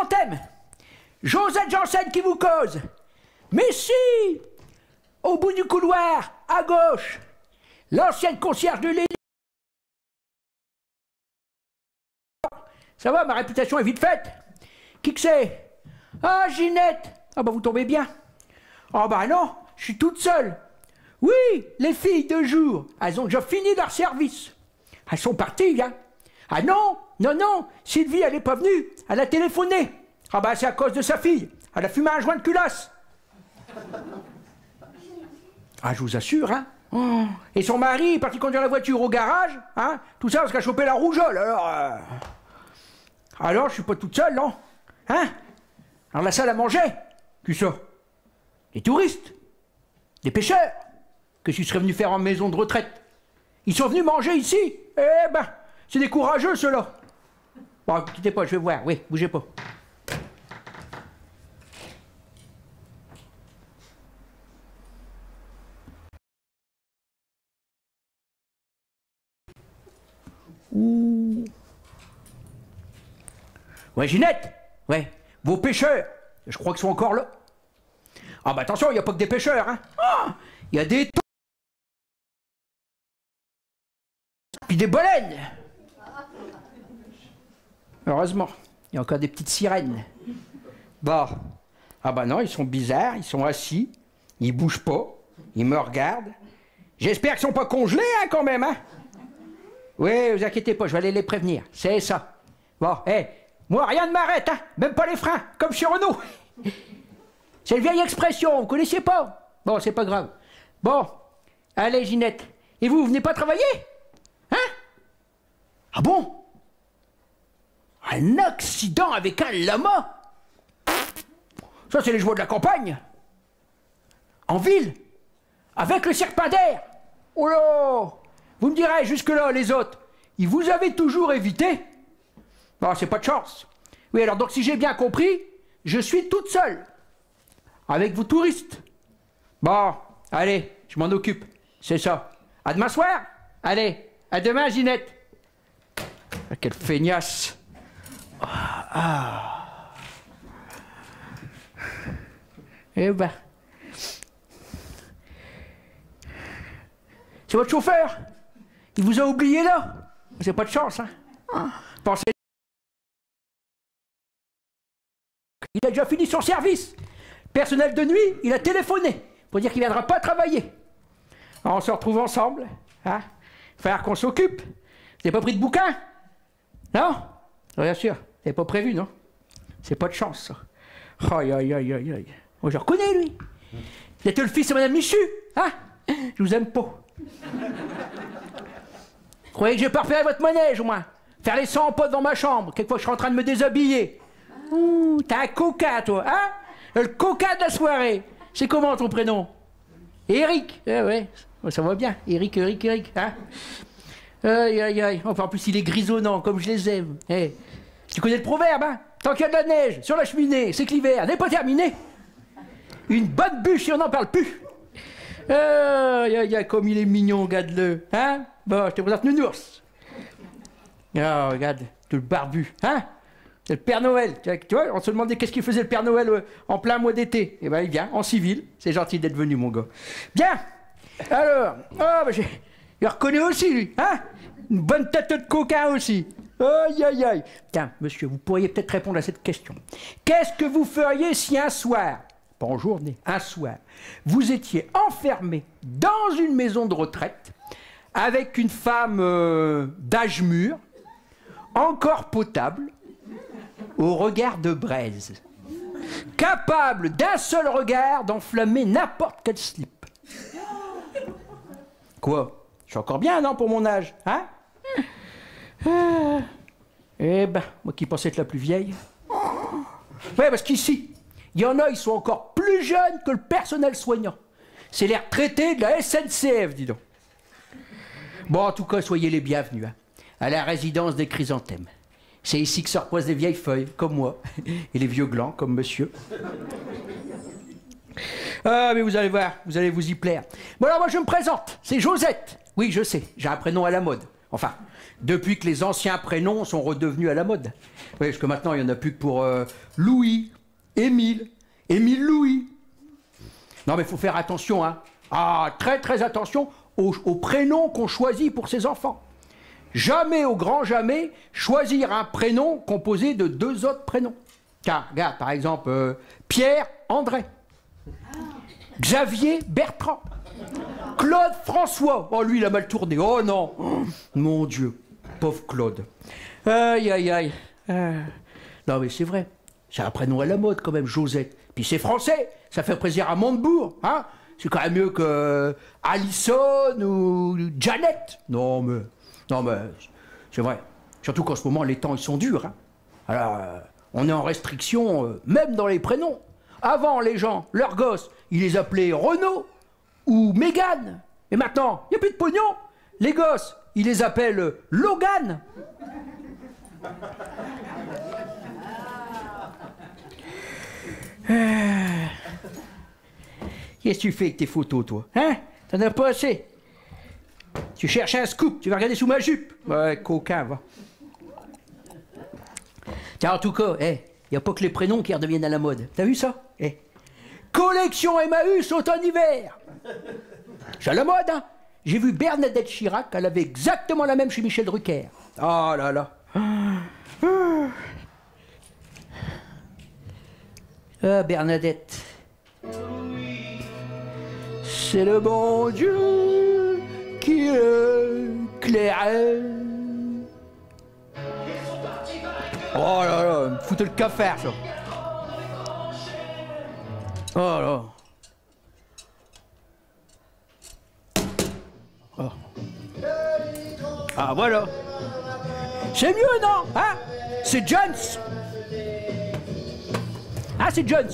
chrysanthème. Josette Janssen qui vous cause. Mais si, au bout du couloir, à gauche, l'ancienne concierge de l'Élysée. Ça va, ma réputation est vite faite. Qui que c'est? Ah, Ginette. Ah bah vous tombez bien. Oh bah non, je suis toute seule. Oui, les filles de jour, elles ont déjà fini leur service. Elles sont parties, hein. Ah non, non, non, Sylvie, elle n'est pas venue. Elle a téléphoné. Ah bah c'est à cause de sa fille. Elle a fumé un joint de culasse. Ah, je vous assure, hein. Oh. Et son mari est parti conduire la voiture au garage, hein. Tout ça parce qu'elle a chopé la rougeole, alors je suis pas toute seule, non? Hein? Alors la salle à manger, qui ça? Les touristes? Les pêcheurs? Qu'est-ce qu'ils seraient venus faire en maison de retraite? Ils sont venus manger ici? Eh ben, c'est des courageux, ceux-là. Bon, quittez pas, je vais voir. Oui, bougez pas. Ouh. Ouais, Ginette. Ouais, vos pêcheurs. Je crois qu'ils sont encore là. Ah bah attention, il n'y a pas que des pêcheurs, hein. Il y a des... Puis des baleines. Heureusement, il y a encore des petites sirènes. Bon. Ah bah non, ils sont bizarres, ils sont assis, ils bougent pas, ils me regardent. J'espère qu'ils sont pas congelés, hein, quand même, hein. Oui, vous inquiétez pas, je vais aller les prévenir, c'est ça. Bon, hé, moi rien ne m'arrête, hein, même pas les freins, comme chez Renault. C'est une vieille expression, vous connaissiez pas? Bon, c'est pas grave. Bon, allez Ginette, et vous venez pas travailler? Hein? Ah bon? Un accident avec un lama? Ça, c'est les joies de la campagne. En ville? Avec le serpentaire? Oh là! Vous me direz, jusque-là, les autres, ils vous avaient toujours évité? Bon, c'est pas de chance. Oui, alors donc, si j'ai bien compris, je suis toute seule. Avec vous touristes. Bon, allez, je m'en occupe. C'est ça. À demain soir? Allez, à demain, Ginette. Ah, quelle feignasse. Ah. Eh ben. C'est votre chauffeur? Il vous a oublié là? C'est pas de chance, hein? Pensez. Il a déjà fini son service. Personnel de nuit, il a téléphoné pour dire qu'il ne viendra pas travailler. Alors on se retrouve ensemble, hein? Faire qu'on s'occupe. Vous n'avez pas pris de bouquin? Non? Bien sûr, vous n'avez pas prévu, non? C'est pas de chance, ça. Aïe, aïe, aïe, aïe, aïe. Moi, je reconnais, lui. Vous êtes le fils de Madame Michu, hein? Je vous aime pas. Vous croyez que j'ai pas repéré votre manège, au moins? Faire les 100 potes dans ma chambre, quelquefois je suis en train de me déshabiller. Ouh, t'as un coca, toi, hein? Le coca de la soirée. C'est comment ton prénom? Eric. Eh ouais, ça va bien. Eric, hein? Aïe, aïe, aïe. Enfin, en plus, il est grisonnant, comme je les aime. Eh. Tu connais le proverbe, hein? Tant qu'il y a de la neige sur la cheminée, c'est que l'hiver n'est pas terminé. Une bonne bûche et on n'en parle plus. Aïe, aïe, aïe, comme il est mignon, regarde-le. Hein? Bon, je te présente Nounours. Oh, regarde, tout le barbu. Hein? C'est le Père Noël. Tu vois, on se demandait qu'est-ce qu'il faisait le Père Noël en plein mois d'été. Eh ben, il vient en civil. C'est gentil d'être venu, mon gars. Bien. Alors, oh, ben, il reconnaît aussi, lui. Hein? Une bonne tête de coquin aussi. Aïe, aïe, aïe. Tiens, monsieur, vous pourriez peut-être répondre à cette question. Qu'est-ce que vous feriez si un soir, pas en journée, un soir, vous étiez enfermé dans une maison de retraite avec une femme d'âge mûr, encore potable, au regard de braise, capable d'un seul regard d'enflammer n'importe quel slip? Quoi? Je suis encore bien, non, pour mon âge, hein? Eh ben, moi qui pensais être la plus vieille. Ouais, parce qu'ici, il y en a, ils sont encore plus jeunes que le personnel soignant. C'est les retraités de la SNCF, dis donc. Bon, en tout cas, soyez les bienvenus, hein, à la résidence des chrysanthèmes. C'est ici que se reposent les vieilles feuilles, comme moi, et les vieux glands, comme monsieur. Ah, mais vous allez voir, vous allez vous y plaire. Bon, alors moi, je me présente, c'est Josette. Oui, je sais, j'ai un prénom à la mode. Enfin, depuis que les anciens prénoms sont redevenus à la mode. Oui, parce que maintenant, il n'y en a plus que pour Louis, Émile, Émile Louis. Non, mais il faut faire attention, hein. Ah, très très attention aux prénoms qu'on choisit pour ses enfants. Jamais, au grand jamais, choisir un prénom composé de 2 autres prénoms. Car, regarde, par exemple, Pierre André, Xavier Bertrand, Claude François. Oh, lui, il a mal tourné. Oh non, mon Dieu, pauvre Claude. Aïe, aïe, aïe. Non, mais c'est vrai, c'est un prénom à la mode quand même, Josette. Puis c'est français, ça fait plaisir à Montebourg, hein. C'est quand même mieux que Alison ou Janet. Non, mais c'est vrai. Surtout qu'en ce moment, les temps, ils sont durs, hein. Alors, on est en restriction, même dans les prénoms. Avant, les gens, leurs gosses, ils les appelaient Renaud ou Mégane. Et maintenant, il n'y a plus de pognon. Les gosses, ils les appellent Logan. Qu'est-ce que tu fais avec tes photos, toi? Hein? T'en as pas assez? Tu cherches un scoop, tu vas regarder sous ma jupe? Ouais, coquin, va. Tiens, en tout cas, il n'y a pas que les prénoms qui redeviennent à la mode. T'as vu ça? Collection Emmaüs automne-hiver. C'est à la mode, hein? J'ai vu Bernadette Chirac, elle avait exactement la même chez Michel Drucker. Oh là là. Ah, Bernadette. C'est le bon Dieu qui éclairait. Oh là là, me foutez le cafard, ça. Oh là. Oh. Ah voilà. C'est mieux, non? Hein? C'est Jones. Ah, c'est Jones.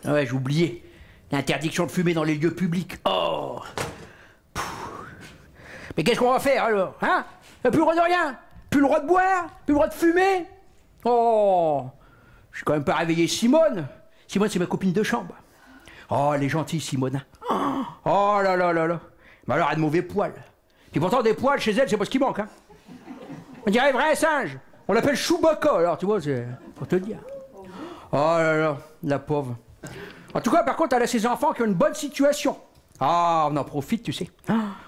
Ah ouais, j'ai oublié. L'interdiction de fumer dans les lieux publics. Oh. Mais qu'est-ce qu'on va faire alors? Hein? Plus le droit de rien? Plus le droit de boire? Plus le droit de fumer? Oh. Je suis quand même pas réveillé Simone. Simone, c'est ma copine de chambre. Oh, elle est gentille, Simone. Oh là là là là. Mais alors, elle a de mauvais poils. Puis pourtant, des poils chez elle, c'est pas ce qui manque, hein. On dirait vrai singe. On l'appelle Chewbacca, alors, tu vois, c'est pour te dire. Oh là là, la pauvre. En tout cas, par contre, elle a ses enfants qui ont une bonne situation. Ah, on en profite, tu sais.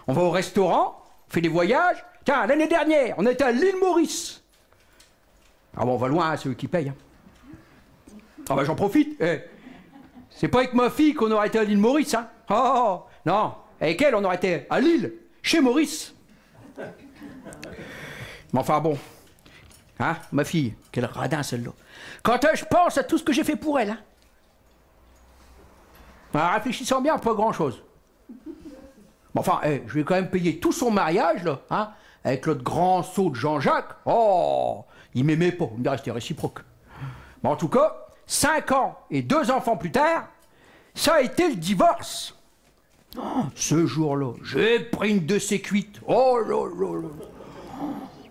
On va au restaurant, on fait des voyages. Tiens, l'année dernière, on était à l'île Maurice. Ah bon, on va loin, hein, c'est eux qui payent. Hein. Ah bah j'en profite. C'est pas avec ma fille qu'on aurait été à l'île Maurice, hein. Oh, non, avec elle, on aurait été à Lille, chez Maurice. Mais enfin bon. Hein, ma fille, quel radin celle-là. Quand je pense à tout ce que j'ai fait pour elle, hein. En réfléchissant bien, pas grand-chose. Mais enfin, je vais quand même payer tout son mariage, là, hein, avec l'autre grand saut de Jean-Jacques. Oh, il m'aimait pas, il me restait réciproque. Mais en tout cas, 5 ans et 2 enfants plus tard, ça a été le divorce. Oh, ce jour-là, j'ai pris une de ces cuites. Oh là là là.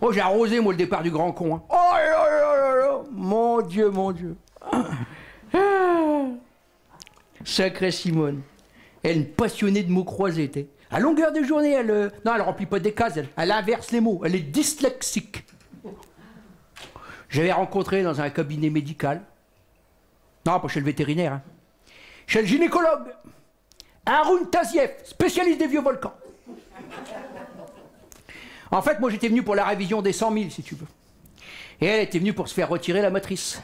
Oh, j'ai arrosé, moi, le départ du grand con. Hein. Oh là là là là. Mon Dieu, mon Dieu. Sacrée Simone. Elle est une passionnée de mots croisés, t'es. À longueur de journée, non, elle remplit pas des cases, elle inverse les mots. Elle est dyslexique. J'avais rencontré dans un cabinet médical. Non, pas chez le vétérinaire. Hein. Chez le gynécologue. Haroun Taziev, spécialiste des vieux volcans. En fait, moi, j'étais venu pour la révision des 100 000, si tu veux. Et elle était venue pour se faire retirer la matrice.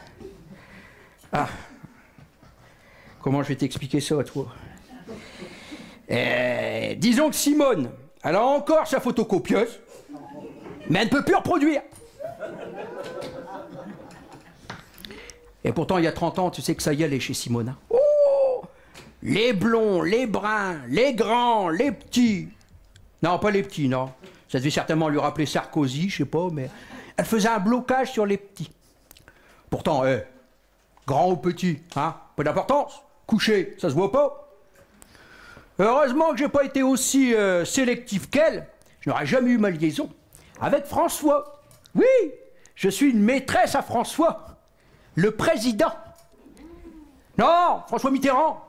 Ah. Comment je vais t'expliquer ça à toi? Disons que Simone, elle a encore sa photocopieuse, mais elle ne peut plus reproduire. Et pourtant, il y a 30 ans, tu sais que ça y allait chez Simone. Hein. Oh, les blonds, les bruns, les grands, les petits. Non, pas les petits, non. Ça devait certainement lui rappeler Sarkozy, je sais pas, mais... elle faisait un blocage sur les petits. Pourtant, grand ou petit, hein, pas d'importance. Couché, ça se voit pas. Heureusement que j'ai pas été aussi sélectif qu'elle. Je n'aurais jamais eu ma liaison avec François. Oui, je suis une maîtresse à François, le président. Non, François Mitterrand.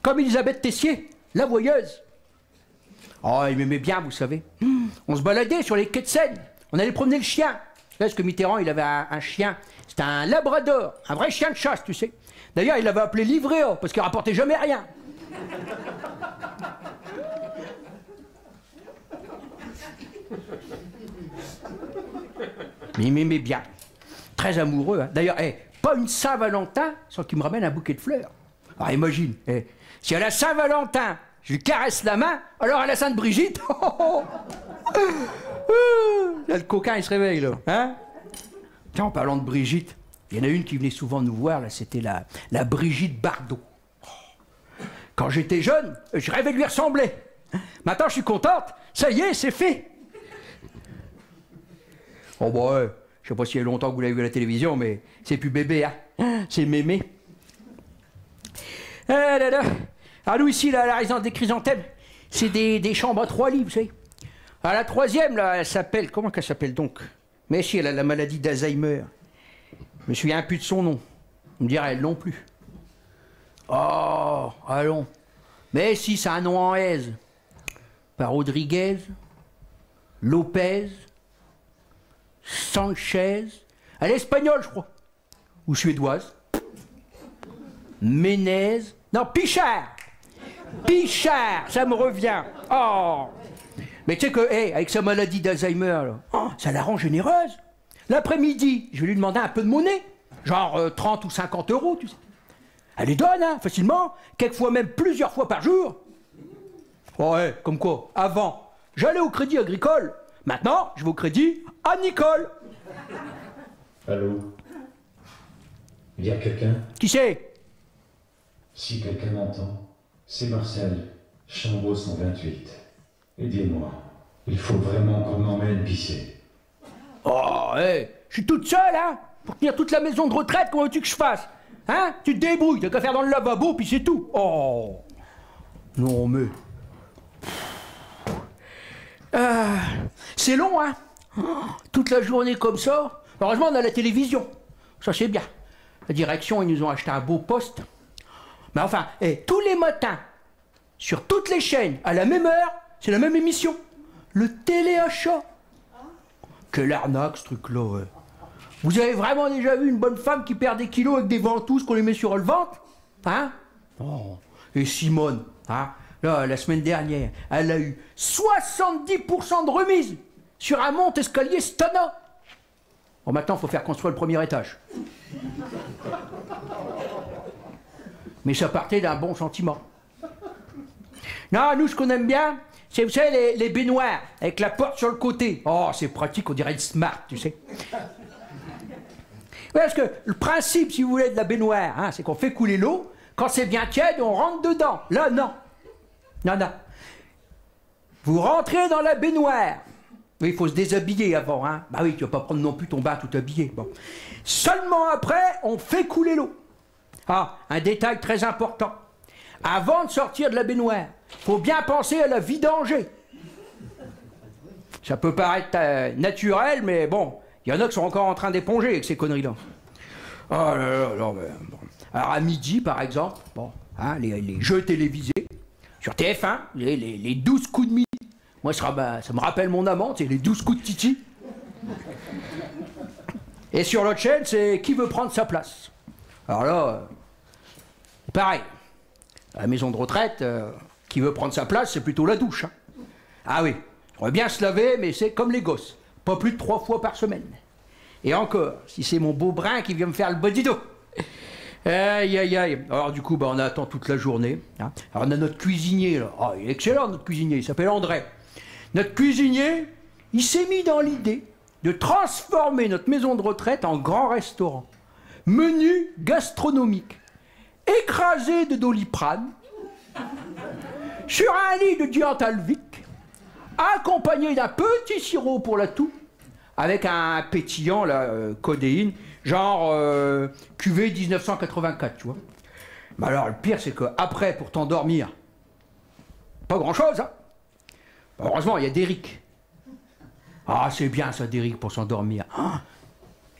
Comme Elisabeth Tessier, la voyeuse. Oh, il m'aimait bien, vous savez. On se baladait sur les quais de Seine. On allait promener le chien. Parce que Mitterrand, il avait un chien. C'était un labrador, un vrai chien de chasse, tu sais. D'ailleurs, il l'avait appelé Livréo, parce qu'il rapportait jamais rien. Mais il m'aimait bien. Très amoureux. Hein. D'ailleurs, pas une Saint-Valentin sans qu'il me ramène un bouquet de fleurs. Alors imagine, si à la Saint-Valentin, je lui caresse la main, alors à la Sainte-Brigitte, là, le coquin, il se réveille, là. Hein? Tiens, en parlant de Brigitte, il y en a une qui venait souvent nous voir, là, c'était la Brigitte Bardot. Quand j'étais jeune, je rêvais de lui ressembler. Maintenant, je suis contente, ça y est, c'est fait. Oh, bah, je sais pas s'il y a longtemps que vous l'avez vu à la télévision, mais c'est plus bébé, hein. C'est mémé. Alors, nous, ici, là, la résidence des Chrysanthèmes, c'est des chambres à 3 lits, vous savez. Alors, la troisième, là, elle s'appelle... Comment qu'elle s'appelle donc? Mais si, elle a la maladie d'Alzheimer. Je me souviens plus de son nom. On me dirait elle non plus. Oh, allons. Mais si, c'est un nom en aise. Pas Rodriguez, Lopez, Sanchez. Elle est espagnole, je crois. Ou suédoise. Ménez. Non, Pichard. Pichard, ça me revient. Oh. Mais tu sais que, avec sa maladie d'Alzheimer, ça la rend généreuse. L'après-midi, je vais lui demander un peu de monnaie. Genre 30 ou 50 euros, tu sais. Elle les donne, hein, facilement. Quelquefois même plusieurs fois par jour. Oh, comme quoi, avant, j'allais au Crédit Agricole. Maintenant, je vais au Crédit à Nicole. Allô? Il y a quelqu'un? Qui c'est? Si quelqu'un m'entend, c'est Marcel, Chambaud 128. Aidez-moi. Il faut vraiment qu'on m'emmène pisser. Oh, je suis toute seule, hein? Pour tenir toute la maison de retraite, comment veux-tu que je fasse? Hein? Tu te débrouilles, t'as qu'à faire dans le lavabo, puis c'est tout. Oh! Non, mais... c'est long, hein? Toute la journée comme ça. Heureusement, on a la télévision. Ça, c'est bien. La direction, ils nous ont acheté un beau poste. Mais enfin, tous les matins, sur toutes les chaînes, à la même heure, c'est la même émission. Le téléachat. Quelle arnaque, ce truc-là. Vous avez vraiment déjà vu une bonne femme qui perd des kilos avec des ventouses qu'on lui met sur le ventre? Hein? Oh. Et Simone, hein? Là, la semaine dernière, elle a eu 70% de remise sur un monte-escalier Stana. Bon, maintenant, il faut faire construire le premier étage. Mais ça partait d'un bon sentiment. Non, nous, ce qu'on aime bien, c'est, vous savez, les baignoires, avec la porte sur le côté. Oh, c'est pratique, on dirait une smart, tu sais. Parce que le principe, si vous voulez, de la baignoire, hein, c'est qu'on fait couler l'eau. Quand c'est bien tiède, on rentre dedans. Là, non. Non, non. Vous rentrez dans la baignoire. Oui, il faut se déshabiller avant, hein. Bah oui, tu vas pas prendre non plus ton bain tout habillé. Bon. Seulement après, on fait couler l'eau. Ah, un détail très important. Avant de sortir de la baignoire, faut bien penser à la vidanger. Ça peut paraître naturel, mais bon, il y en a qui sont encore en train d'éponger avec ces conneries-là. Oh là là, là, bon. Alors à midi, par exemple, bon, hein, les jeux télévisés, sur TF1, les 12 coups de midi. Moi, ça me rappelle mon amant, c'est les 12 coups de Titi. Et sur l'autre chaîne, c'est qui veut prendre sa place. Alors là, pareil. À la maison de retraite, qui veut prendre sa place, c'est plutôt la douche. Hein. Ah oui, on va bien se laver, mais c'est comme les gosses. Pas plus de 3 fois par semaine. Et encore, si c'est mon beau brin qui vient me faire le bas du dos. Aïe, aïe, aïe. Alors du coup, on attend toute la journée. Hein. Alors on a notre cuisinier, là. Oh, il est excellent, notre cuisinier. Il s'appelle André. Notre cuisinier, il s'est mis dans l'idée de transformer notre maison de retraite en grand restaurant. Menu gastronomique. Écrasé de Doliprane. Sur un lit de Diantalvic. Accompagné d'un petit sirop pour la toux. avec un pétillant, là, codéine, genre QV 1984, tu vois. Mais alors, le pire, c'est qu'après, pour t'endormir, pas grand-chose, hein. Heureusement, il y a Derrick. Ah, c'est bien ça, Derrick, pour s'endormir. Ah,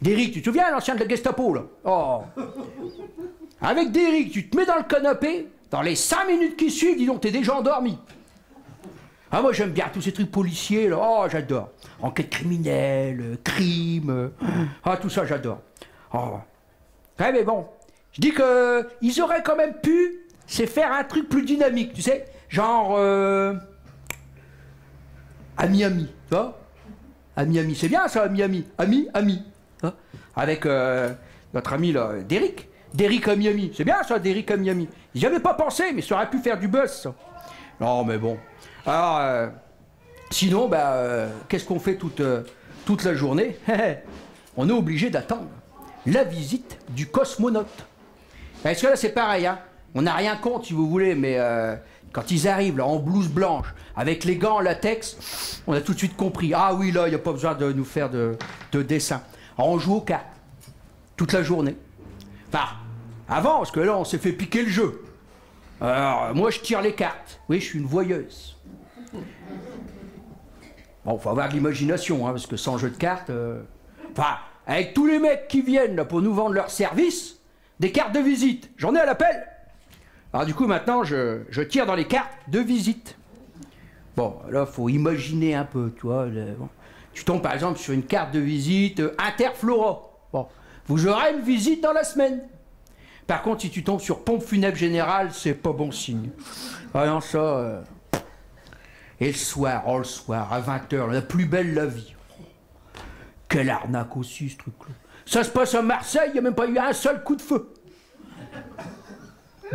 Derrick, tu te souviens, l'ancien de la Gestapo, là? Oh. Avec Derrick, tu te mets dans le canapé, dans les 5 minutes qui suivent, dis donc, t'es déjà endormi. Ah, moi, j'aime bien tous ces trucs policiers, là. Oh, j'adore. Enquête criminelle, crime. Ah, tout ça, j'adore. Oh. Ouais, mais bon, je dis que ils auraient quand même pu, c'est faire un truc plus dynamique, tu sais, genre à Miami, tu vois? À Miami, c'est bien ça, à Miami. Ami. Hein, avec notre ami là, Derrick. Derrick à Miami, c'est bien ça, Derrick à Miami. J'y avais pas pensé, mais ça aurait pu faire du buzz, ça. Non, mais bon. Alors, sinon, qu'est-ce qu'on fait toute la journée? On est obligé d'attendre la visite du cosmonaute. Parce que là, c'est pareil, hein. On n'a rien contre, si vous voulez, mais quand ils arrivent là, en blouse blanche, avec les gants en latex, on a tout de suite compris. Ah oui, là, il n'y a pas besoin de nous faire de dessin. Alors, on joue aux cartes toute la journée. Enfin, avant, parce que là, on s'est fait piquer le jeu. Alors, moi, je tire les cartes. Oui, je suis une voyeuse. Bon, faut avoir de l'imagination, hein, parce que sans jeu de cartes... Enfin, avec tous les mecs qui viennent là, pour nous vendre leurs services, des cartes de visite, j'en ai à l'appel. Alors du coup, maintenant, je tire dans les cartes de visite. Bon, là, faut imaginer un peu, tu vois. Bon. Tu tombes, par exemple, sur une carte de visite Interflora. Bon, vous aurez une visite dans la semaine. Par contre, si tu tombes sur pompe funèbre générale, c'est pas bon signe. Ah non, ça... Et le soir, à 20h, la plus belle la vie. Quelle arnaque aussi, ce truc-là. Ça se passe à Marseille, il n'y a même pas eu un seul coup de feu.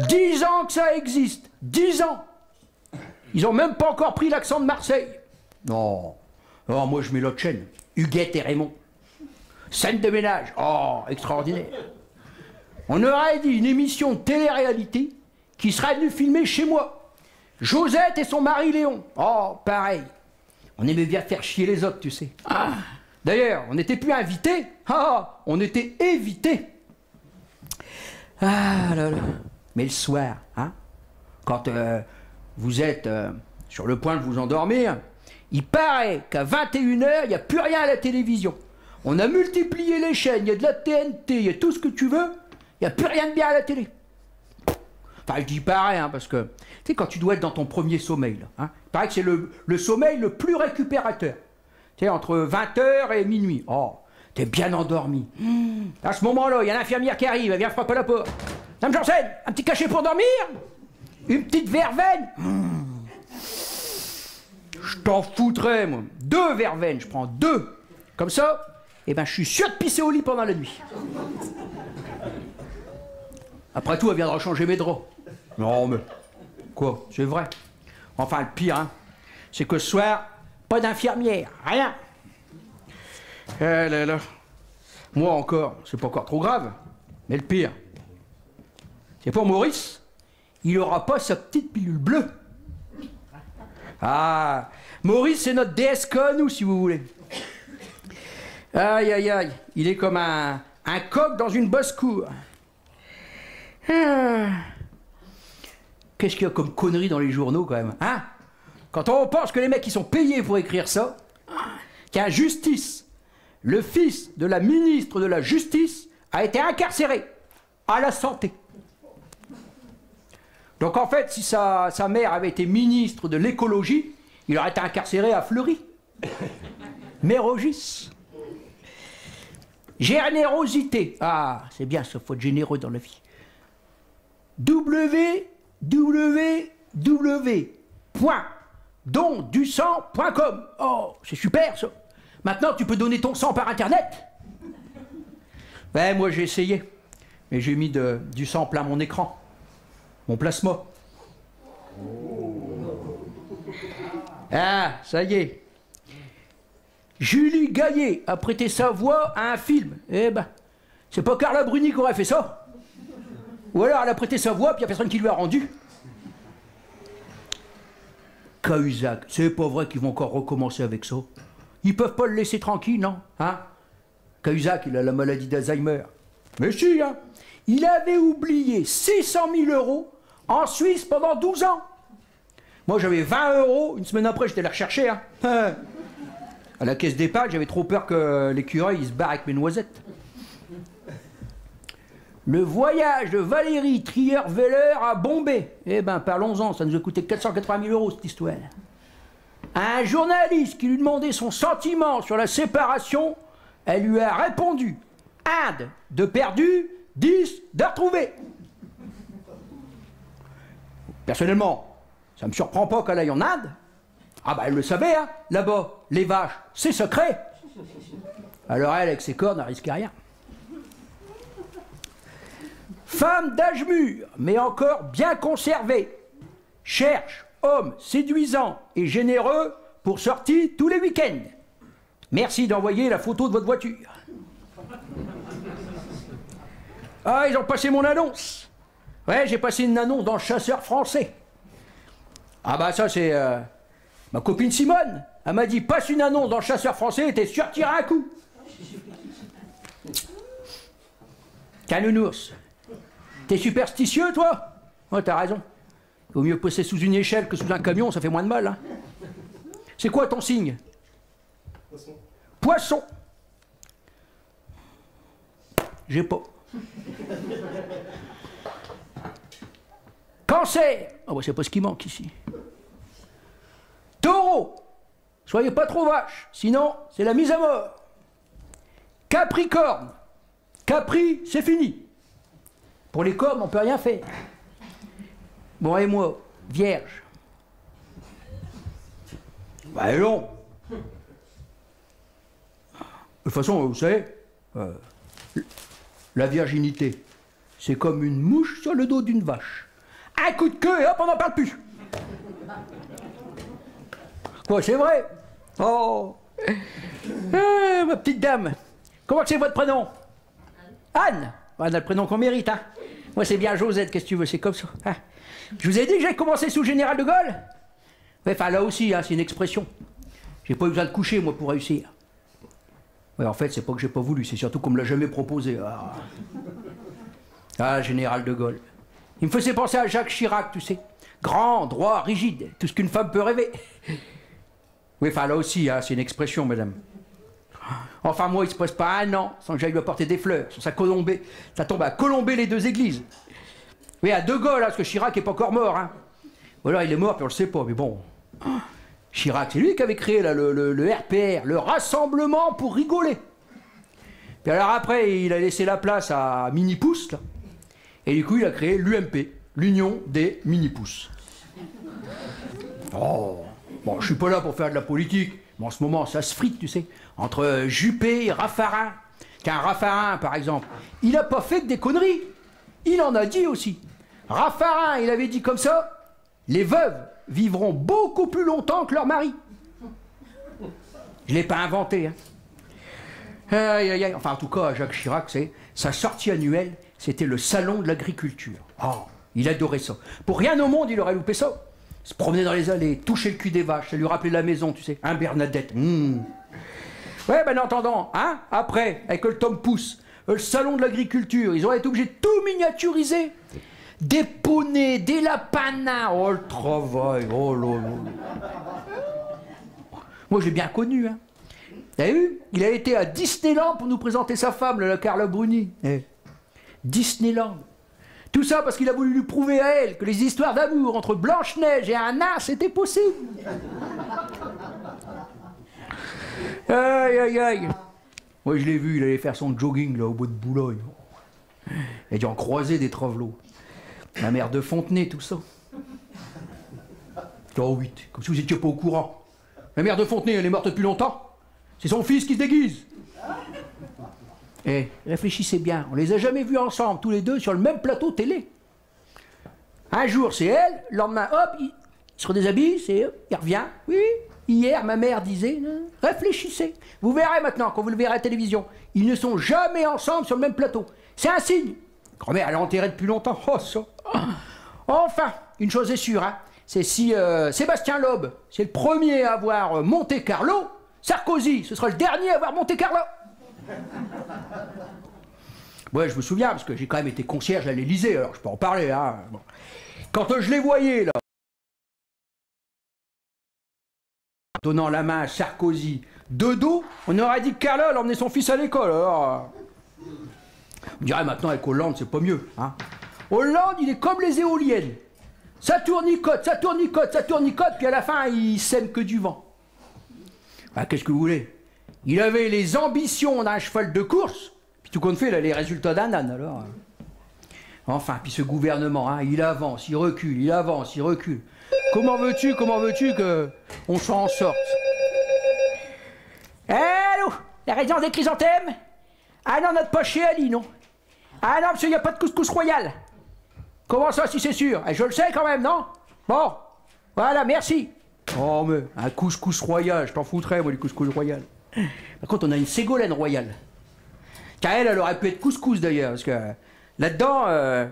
10 ans que ça existe. 10 ans. Ils ont même pas encore pris l'accent de Marseille. Non. Oh, moi, je mets l'autre chaîne. Huguette et Raymond. Scène de ménage. Oh, extraordinaire. On aurait dit une émission de télé-réalité qui serait venue filmer chez moi. Josette et son mari Léon. Oh, pareil. On aimait bien faire chier les autres, tu sais. Ah. D'ailleurs, on n'était plus invités, on était évités. Ah là là. Mais le soir, hein, quand vous êtes sur le point de vous endormir, il paraît qu'à 21h, il n'y a plus rien à la télévision. On a multiplié les chaînes, il y a de la TNT, il y a tout ce que tu veux, il n'y a plus rien de bien à la télé. Enfin, je dis pareil, hein, parce que, tu sais, quand tu dois être dans ton premier sommeil, là, hein, il paraît que c'est le sommeil le plus récupérateur. Tu sais, entre 20h et minuit. Oh, t'es bien endormi. À ce moment-là, il y a l'infirmière qui arrive, elle vient frapper à la porte. Madame Janssen, un petit cachet pour dormir? Une petite verveine? Je t'en foutrais, moi. 2 verveines, je prends 2. Comme ça, eh ben, je suis sûr de pisser au lit pendant la nuit. Après tout, elle viendra changer mes draps. Non, mais... Quoi? C'est vrai. Enfin, le pire, hein, c'est que ce soir... Pas d'infirmière, rien. Eh là là. Moi encore, c'est pas encore trop grave. Mais le pire, c'est pour Maurice, il aura pas sa petite pilule bleue. Ah, Maurice, c'est notre DSK, nous, si vous voulez. Aïe, aïe, aïe. Il est comme un coq dans une basse-cour. Ah. Qu'est-ce qu'il y a comme conneries dans les journaux, quand même, hein? Quand on pense que les mecs qui sont payés pour écrire ça, qu'un Justice, le fils de la ministre de la Justice, a été incarcéré à la santé. Donc en fait, si sa mère avait été ministre de l'écologie, il aurait été incarcéré à Fleury. Mérogis. Générosité. Ah, c'est bien ça, faut être généreux dans la vie. www.dondusang.com. Oh, c'est super ça. Maintenant, tu peux donner ton sang par Internet. Ouais, moi j'ai essayé. Mais j'ai mis du sang plein mon écran. Mon plasma. Ah, ça y est. Julie Gaillet a prêté sa voix à un film. Eh ben, c'est pas Carla Bruni qui aurait fait ça. Ou alors elle a prêté sa voix, puis il n'y a personne qui lui a rendu. Cahuzac, c'est pas vrai qu'ils vont encore recommencer avec ça. Ils peuvent pas le laisser tranquille, non? Hein? Cahuzac, il a la maladie d'Alzheimer. Mais si, hein? Il avait oublié 600 000 € en Suisse pendant 12 ans. Moi, j'avais 20 €, une semaine après, j'étais allé rechercher. Hein. À la caisse d'EHPAD, j'avais trop peur que l'écureuil il se barre avec mes noisettes. Le voyage de Valérie Trierweiler à Bombay. Eh ben, parlons-en, ça nous a coûté 480 000 € cette histoire. Un journaliste qui lui demandait son sentiment sur la séparation, elle lui a répondu « Inde de perdu, 10 de retrouvé ». Personnellement, ça me surprend pas qu'elle aille en Inde. Ah bah elle le savait, hein. Là-bas, les vaches, c'est secret. Alors elle, avec ses cornes, elle risque rien. Femme d'âge mûr, mais encore bien conservée, cherche homme séduisant et généreux pour sortie tous les week-ends. Merci d'envoyer la photo de votre voiture. Ah, ils ont passé mon annonce. Ouais, j'ai passé une annonce dans le Chasseur français. Ah bah ça c'est ma copine Simone. Elle m'a dit passe une annonce dans le Chasseur français et t'es sûr de tirer un coup. Canounours. T'es superstitieux toi? Ouais, t'as raison. Il vaut mieux passer sous une échelle que sous un camion, ça fait moins de mal. Hein. C'est quoi ton signe? Poisson. Poisson. J'ai pas. Cancer. Oh, bah, c'est pas ce qui manque ici. Taureau. Soyez pas trop vache, sinon c'est la mise à mort. Capricorne. Capri, c'est fini. Pour les cornes, on peut rien faire. Bon, et moi, vierge. Bah non. De toute façon, vous savez, la virginité, c'est comme une mouche sur le dos d'une vache. Un coup de queue et hop, on n'en parle plus. Quoi, c'est vrai? Oh, ma petite dame, comment c'est votre prénom? Anne. On a le prénom qu'on mérite, hein. Moi, c'est bien Josette, qu'est-ce que tu veux, c'est comme ça. Hein. Je vous ai dit que j'ai commencé sous le général de Gaulle. Ouais, enfin, là aussi, hein, c'est une expression. J'ai pas eu besoin de coucher, moi, pour réussir. Ouais, en fait, c'est pas que j'ai pas voulu, c'est surtout qu'on me l'a jamais proposé. Ah, général de Gaulle. Il me faisait penser à Jacques Chirac, tu sais. Grand, droit, rigide, tout ce qu'une femme peut rêver. Oui, enfin, là aussi, hein, c'est une expression, madame. Enfin, moi, il se passe pas un an sans que j'aille lui apporter des fleurs. Sur sa colombée. Ça tombe à colomber les deux églises. Oui, à De Gaulle, hein, parce que Chirac est pas encore mort. Hein. Ou alors il est mort, puis on le sait pas, mais bon. Chirac, c'est lui qui avait créé là, le RPR, le Rassemblement pour rigoler. Puis alors après, il a laissé la place à Mini-Pouce, là. Et du coup, il a créé l'UMP, l'Union des Mini-Pouces. Oh, bon, je suis pas là pour faire de la politique. Mais en ce moment, ça se frite, tu sais, entre Juppé et Raffarin. Qu'un Raffarin, par exemple, il n'a pas fait que des conneries. Il en a dit aussi. Raffarin, il avait dit comme ça, les veuves vivront beaucoup plus longtemps que leurs maris. Je ne l'ai pas inventé. Hein. Aïe, aïe, aïe. Enfin, en tout cas, Jacques Chirac, sa sortie annuelle, c'était le salon de l'agriculture. Oh, il adorait ça. Pour rien au monde, il aurait loupé ça. Se promener dans les allées, toucher le cul des vaches, ça lui rappelait la maison, tu sais. Hein, Bernadette. Ouais, ben en attendant, hein, après, avec le Tom Pouce, le salon de l'agriculture, ils auraient été obligés de tout miniaturiser. Des poneys, des lapins, oh le travail, oh là là. Moi, je l'ai bien connu, hein. T'as vu? Il a été à Disneyland pour nous présenter sa femme, la Carla Bruni. Disneyland. Tout ça parce qu'il a voulu lui prouver à elle que les histoires d'amour entre Blanche-Neige et un nain, c'était possible. Aïe, aïe, aïe. Moi, je l'ai vu, il allait faire son jogging là au bout de Boulogne. Il a dû en croiser des travelots. La mère de Fontenay, tout ça. Oh oui, comme si vous n'étiez pas au courant. La mère de Fontenay, elle est morte depuis longtemps. C'est son fils qui se déguise. Eh, réfléchissez bien, on les a jamais vus ensemble, tous les deux, sur le même plateau télé. Un jour, c'est elle, le lendemain, hop, il se redéshabille, c'est eux, il revient. Oui, hier, ma mère disait, réfléchissez. Vous verrez maintenant, quand vous le verrez à la télévision, ils ne sont jamais ensemble sur le même plateau. C'est un signe. Grand-mère, elle est enterrée depuis longtemps. Oh, ça. Enfin, une chose est sûre, hein, c'est si Sébastien Loeb, c'est le premier à voir Monte Carlo, Sarkozy, ce sera le dernier à voir Monte Carlo. Ouais, je me souviens, parce que j'ai quand même été concierge à l'Élysée, alors je peux en parler. Hein. Bon. Quand je les voyais, là, donnant la main à Sarkozy de dos, on aurait dit que Carla emmenait son fils à l'école. Alors, on dirait maintenant avec Hollande, c'est pas mieux. Hein. Hollande, il est comme les éoliennes. Ça tournicote, ça tournicote, ça tournicote, puis à la fin, il sème que du vent. Bah, qu'est-ce que vous voulez? Il avait les ambitions d'un cheval de course, puis tout compte fait, il a les résultats d'un âne, alors. Enfin, puis ce gouvernement, hein, il avance, il recule, il avance, il recule. Comment veux-tu qu'on s'en sorte? Allô? La résidence des chrysanthèmes? Ah non, notre pas chez Ali, non? Ah non, monsieur, il n'y a pas de couscous royal. Comment ça, si c'est sûr? Je le sais quand même, non? Bon, voilà, merci. Oh, mais un couscous royal, je t'en foutrais, moi, du couscous royal. Par contre, on a une Ségolène royale. Car elle aurait pu être couscous, d'ailleurs, parce que là-dedans,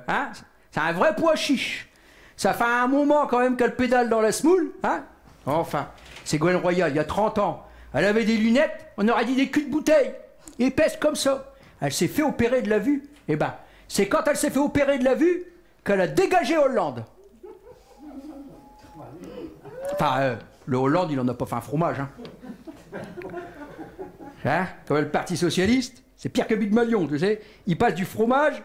hein, c'est un vrai pois chiche. Ça fait un moment, quand même, qu'elle pédale dans la semoule, hein? Enfin, Ségolène royale, il y a 30 ans, elle avait des lunettes, on aurait dit des culs de bouteille, épaisses comme ça. Elle s'est fait opérer de la vue. Eh ben, c'est quand elle s'est fait opérer de la vue qu'elle a dégagé Hollande. Enfin, le Hollande, il en a pas fait un fromage, hein. Hein? Comme le Parti Socialiste, c'est pire que Big Malion, tu sais. Il passe du fromage,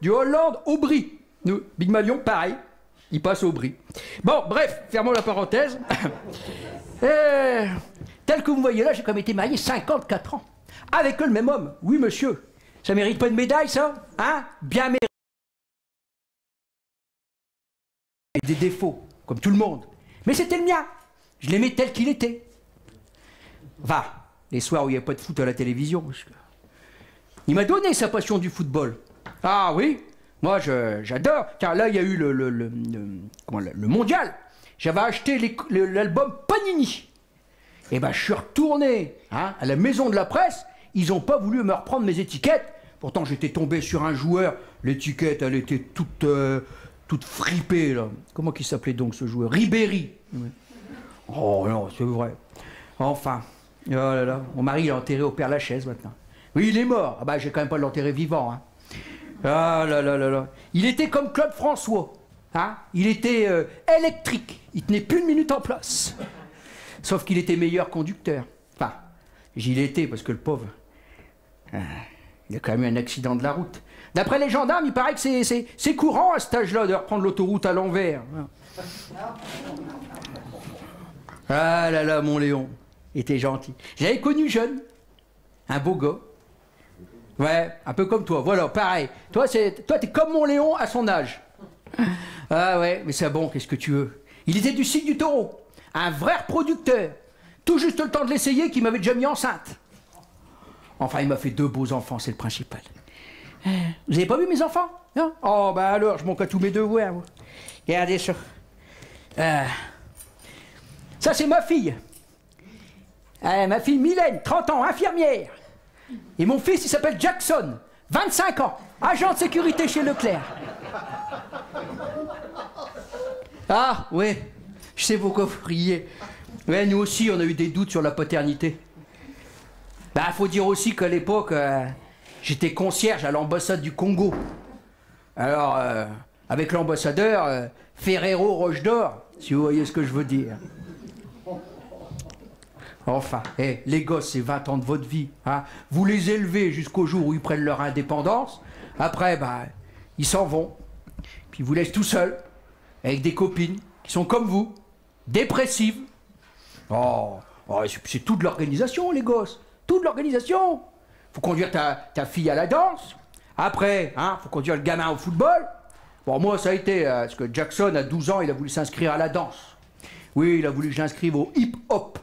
du Hollande au brie. Nous, Big Malion, pareil, il passe au brie. Bon, bref, fermons la parenthèse. Tel que vous voyez là, j'ai quand même été marié 54 ans. Avec le même homme, oui monsieur. Ça mérite pas une médaille, ça? Hein? Bien mérité. Des défauts, comme tout le monde. Mais c'était le mien. Je l'aimais tel qu'il était. Enfin, les soirs où il n'y a pas de foot à la télévision. Parce que... il m'a donné sa passion du football. Ah oui, moi j'adore. Car là, il y a eu le mondial. J'avais acheté l'album Panini. Et ben, je suis retourné hein, à la maison de la presse. Ils n'ont pas voulu me reprendre mes étiquettes. Pourtant, j'étais tombé sur un joueur. L'étiquette, elle était toute fripée, là. Comment il s'appelait donc, ce joueur? Ribéry. Oh non, c'est vrai. Enfin, oh là là, mon mari, il est enterré au Père Lachaise, maintenant. Oui, il est mort. Ah bah, j'ai quand même pas l'enterrer vivant, hein. Ah là là là là. Il était comme Claude François. Hein? Il était électrique. Il tenait plus une minute en place. Sauf qu'il était meilleur conducteur. Enfin, j'y l'étais parce que le pauvre... il a quand même eu un accident de la route. D'après les gendarmes, il paraît que c'est courant à cet âge-là de reprendre l'autoroute à l'envers. Ah là là, mon Léon, il était gentil. J'avais connu jeune, un beau gars. Ouais, un peu comme toi, voilà, pareil. Toi, t'es comme mon Léon à son âge. Ah ouais, mais c'est bon, qu'est-ce que tu veux? Il était du cycle du taureau, un vrai reproducteur. Tout juste le temps de l'essayer qu'il m'avait déjà mis enceinte. Enfin, il m'a fait 2 beaux enfants, c'est le principal. Vous avez pas vu mes enfants? Non? Oh, bah alors, je manque à tous mes devoirs. Moi. Regardez ça. Ça, c'est ma fille. Ma fille Mylène, 30 ans, infirmière. Et mon fils, il s'appelle Jackson, 25 ans, agent de sécurité chez Leclerc. Ah, ouais, je sais pourquoi vous riez. Ouais, nous aussi, on a eu des doutes sur la paternité. Bah, faut dire aussi qu'à l'époque, j'étais concierge à l'ambassade du Congo. Alors, avec l'ambassadeur, Ferrero Roche-d'Or, si vous voyez ce que je veux dire. Enfin, les gosses, c'est 20 ans de votre vie. Hein. Vous les élevez jusqu'au jour où ils prennent leur indépendance. Après, bah, ils s'en vont. Puis ils vous laissent tout seul, avec des copines qui sont comme vous, dépressives. Oh c'est toute l'organisation, les gosses. Toute l'organisation. Faut conduire ta fille à la danse. Après, hein, faut conduire le gamin au football. Bon, moi, ça a été... parce que Jackson, à 12 ans, il a voulu s'inscrire à la danse. Oui, il a voulu que j'inscrive au hip-hop.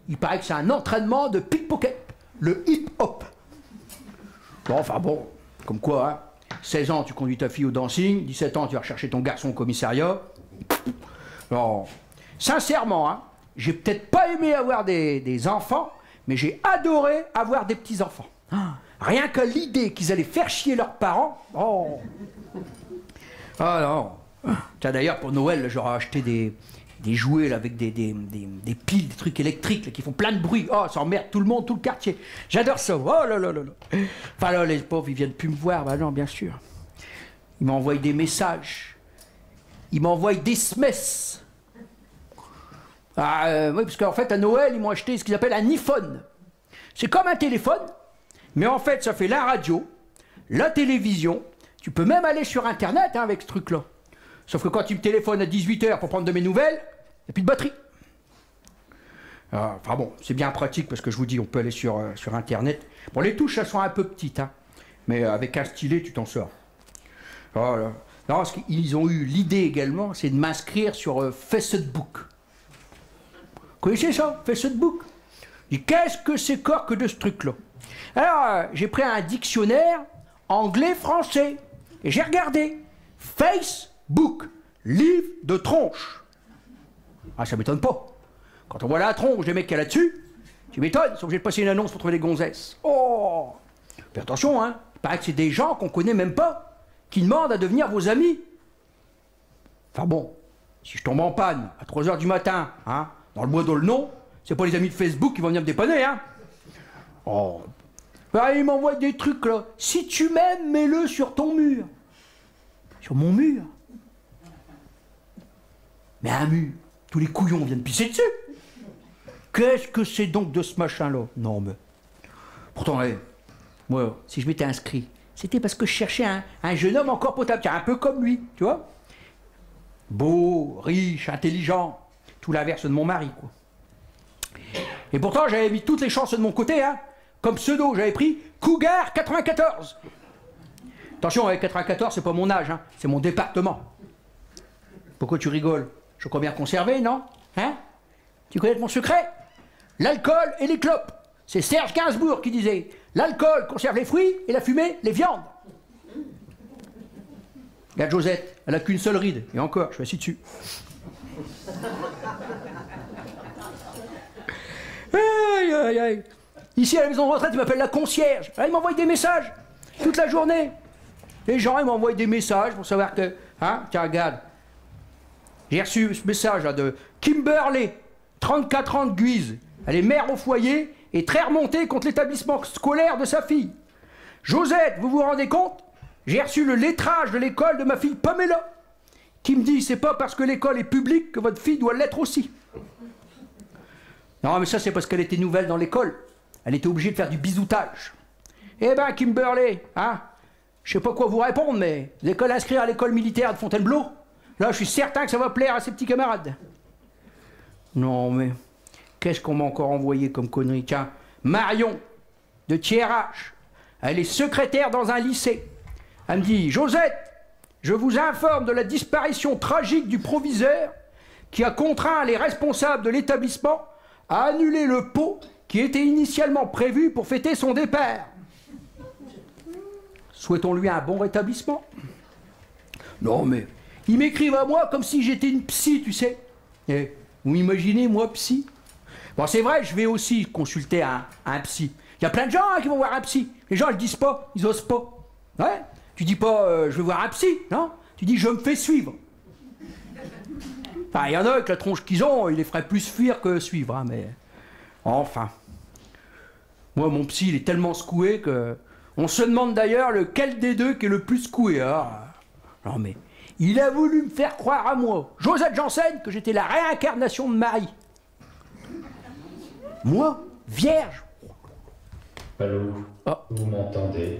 Il paraît que c'est un entraînement de pickpocket. Le hip-hop. Bon, enfin bon, comme quoi, hein. 16 ans, tu conduis ta fille au dancing. 17 ans, tu vas rechercher ton garçon au commissariat. Alors, sincèrement, hein, j'ai peut-être pas aimé avoir des enfants, mais j'ai adoré avoir des petits-enfants. Rien que l'idée qu'ils allaient faire chier leurs parents. Oh. Ah non. Tiens, d'ailleurs, pour Noël, j'aurais acheté des jouets là, avec des piles, des trucs électriques là, qui font plein de bruit. Oh, ça emmerde tout le monde, tout le quartier. J'adore ça. Oh là là là là. Enfin là, les pauvres, ils viennent plus me voir. Bah non, bien sûr. Ils m'envoient des messages. Ils m'envoient des SMS. Oui, parce qu'en fait, à Noël, ils m'ont acheté ce qu'ils appellent un iPhone. C'est comme un téléphone, mais en fait, ça fait la radio, la télévision. Tu peux même aller sur Internet hein, avec ce truc-là. Sauf que quand tu me téléphones à 18h pour prendre de mes nouvelles, il n'y a plus de batterie. Enfin bon, c'est bien pratique parce que je vous dis, on peut aller sur Internet. Bon, les touches, elles sont un peu petites, hein, mais avec un stylet, tu t'en sors. Voilà. Non, parce qu'ils ont eu l'idée également, c'est de m'inscrire sur Facebook. Vous connaissez ça, Facebook? Je dis, qu'est-ce que c'est que de ce truc-là? Alors, j'ai pris un dictionnaire anglais-français et j'ai regardé Facebook, livre de tronche. Ah, ça m'étonne pas. Quand on voit la tronche des mecs qu'il y a là-dessus, tu m'étonnes, ils sont obligés de passer une annonce pour trouver des gonzesses. Oh! Fais attention, hein. Il paraît que c'est des gens qu'on connaît même pas qui demandent à devenir vos amis. Enfin bon, si je tombe en panne à 3h du matin, hein, dans le bois d'Aulnon, c'est pas les amis de Facebook qui vont venir me dépanner, hein. Oh. Ben, ils m'envoient des trucs là. Si tu m'aimes, mets-le sur ton mur. Sur mon mur. Mais un mur, tous les couillons viennent pisser dessus. Qu'est-ce que c'est donc de ce machin-là? Non, mais... Pourtant, moi, si je m'étais inscrit, c'était parce que je cherchais un jeune homme encore potable, tiens, un peu comme lui, tu vois. Beau, riche, intelligent, tout l'inverse de mon mari, quoi. Et pourtant, j'avais mis toutes les chances de mon côté, hein. Comme pseudo, j'avais pris Cougar 94. Attention, avec 94, c'est pas mon âge, hein, c'est mon département. Pourquoi tu rigoles? Je crois bien conservé, non? Hein? Tu connais mon secret? L'alcool et les clopes. C'est Serge Gainsbourg qui disait l'alcool conserve les fruits et la fumée les viandes. Regarde Josette, elle a qu'une seule ride. Et encore, je suis assis dessus. Aïe, aïe, aïe. Ici à la maison de retraite, ils m'appellent la concierge. Là, ils m'envoient des messages toute la journée. Les gens, ils m'envoient des messages pour savoir que... Hein? Tiens, regarde. J'ai reçu ce message là, de Kimberley, 34 ans de Guise. Elle est mère au foyer et très remontée contre l'établissement scolaire de sa fille. Josette, vous vous rendez compte? J'ai reçu le lettrage de l'école de ma fille Pamela, qui me dit, c'est pas parce que l'école est publique que votre fille doit l'être aussi. Non, mais ça, c'est parce qu'elle était nouvelle dans l'école. Elle était obligée de faire du bisoutage. Eh ben, Kimberley, hein, je sais pas quoi vous répondre, mais vous allez l'inscrire à l'école militaire de Fontainebleau. Là, je suis certain que ça va plaire à ses petits camarades. Non, mais qu'est-ce qu'on m'a encore envoyé comme connerie? Tiens, Marion, de TRH, elle est secrétaire dans un lycée. Elle me dit, Josette, je vous informe de la disparition tragique du proviseur qui a contraint les responsables de l'établissement à annuler le pot qui était initialement prévu pour fêter son départ. Souhaitons-lui un bon rétablissement. Non, mais ils m'écrivent à moi comme si j'étais une psy, tu sais. Et vous imaginez, moi, psy? Bon, c'est vrai, je vais aussi consulter un psy. Il y a plein de gens hein, qui vont voir un psy. Les gens, ils le disent pas, ils osent pas. Ouais? Tu dis pas, je vais voir un psy, non? Tu dis, je me fais suivre. Enfin, il y en a avec la tronche qu'ils ont, ils les feraient plus fuir que suivre, hein, mais... Enfin. Moi, mon psy, il est tellement secoué que... On se demande d'ailleurs lequel des deux qui est le plus secoué. Ah. Non, mais... Il a voulu me faire croire à moi, Josette Janssen, que j'étais la réincarnation de Marie. Moi, vierge. Allô? Oh. Vous m'entendez?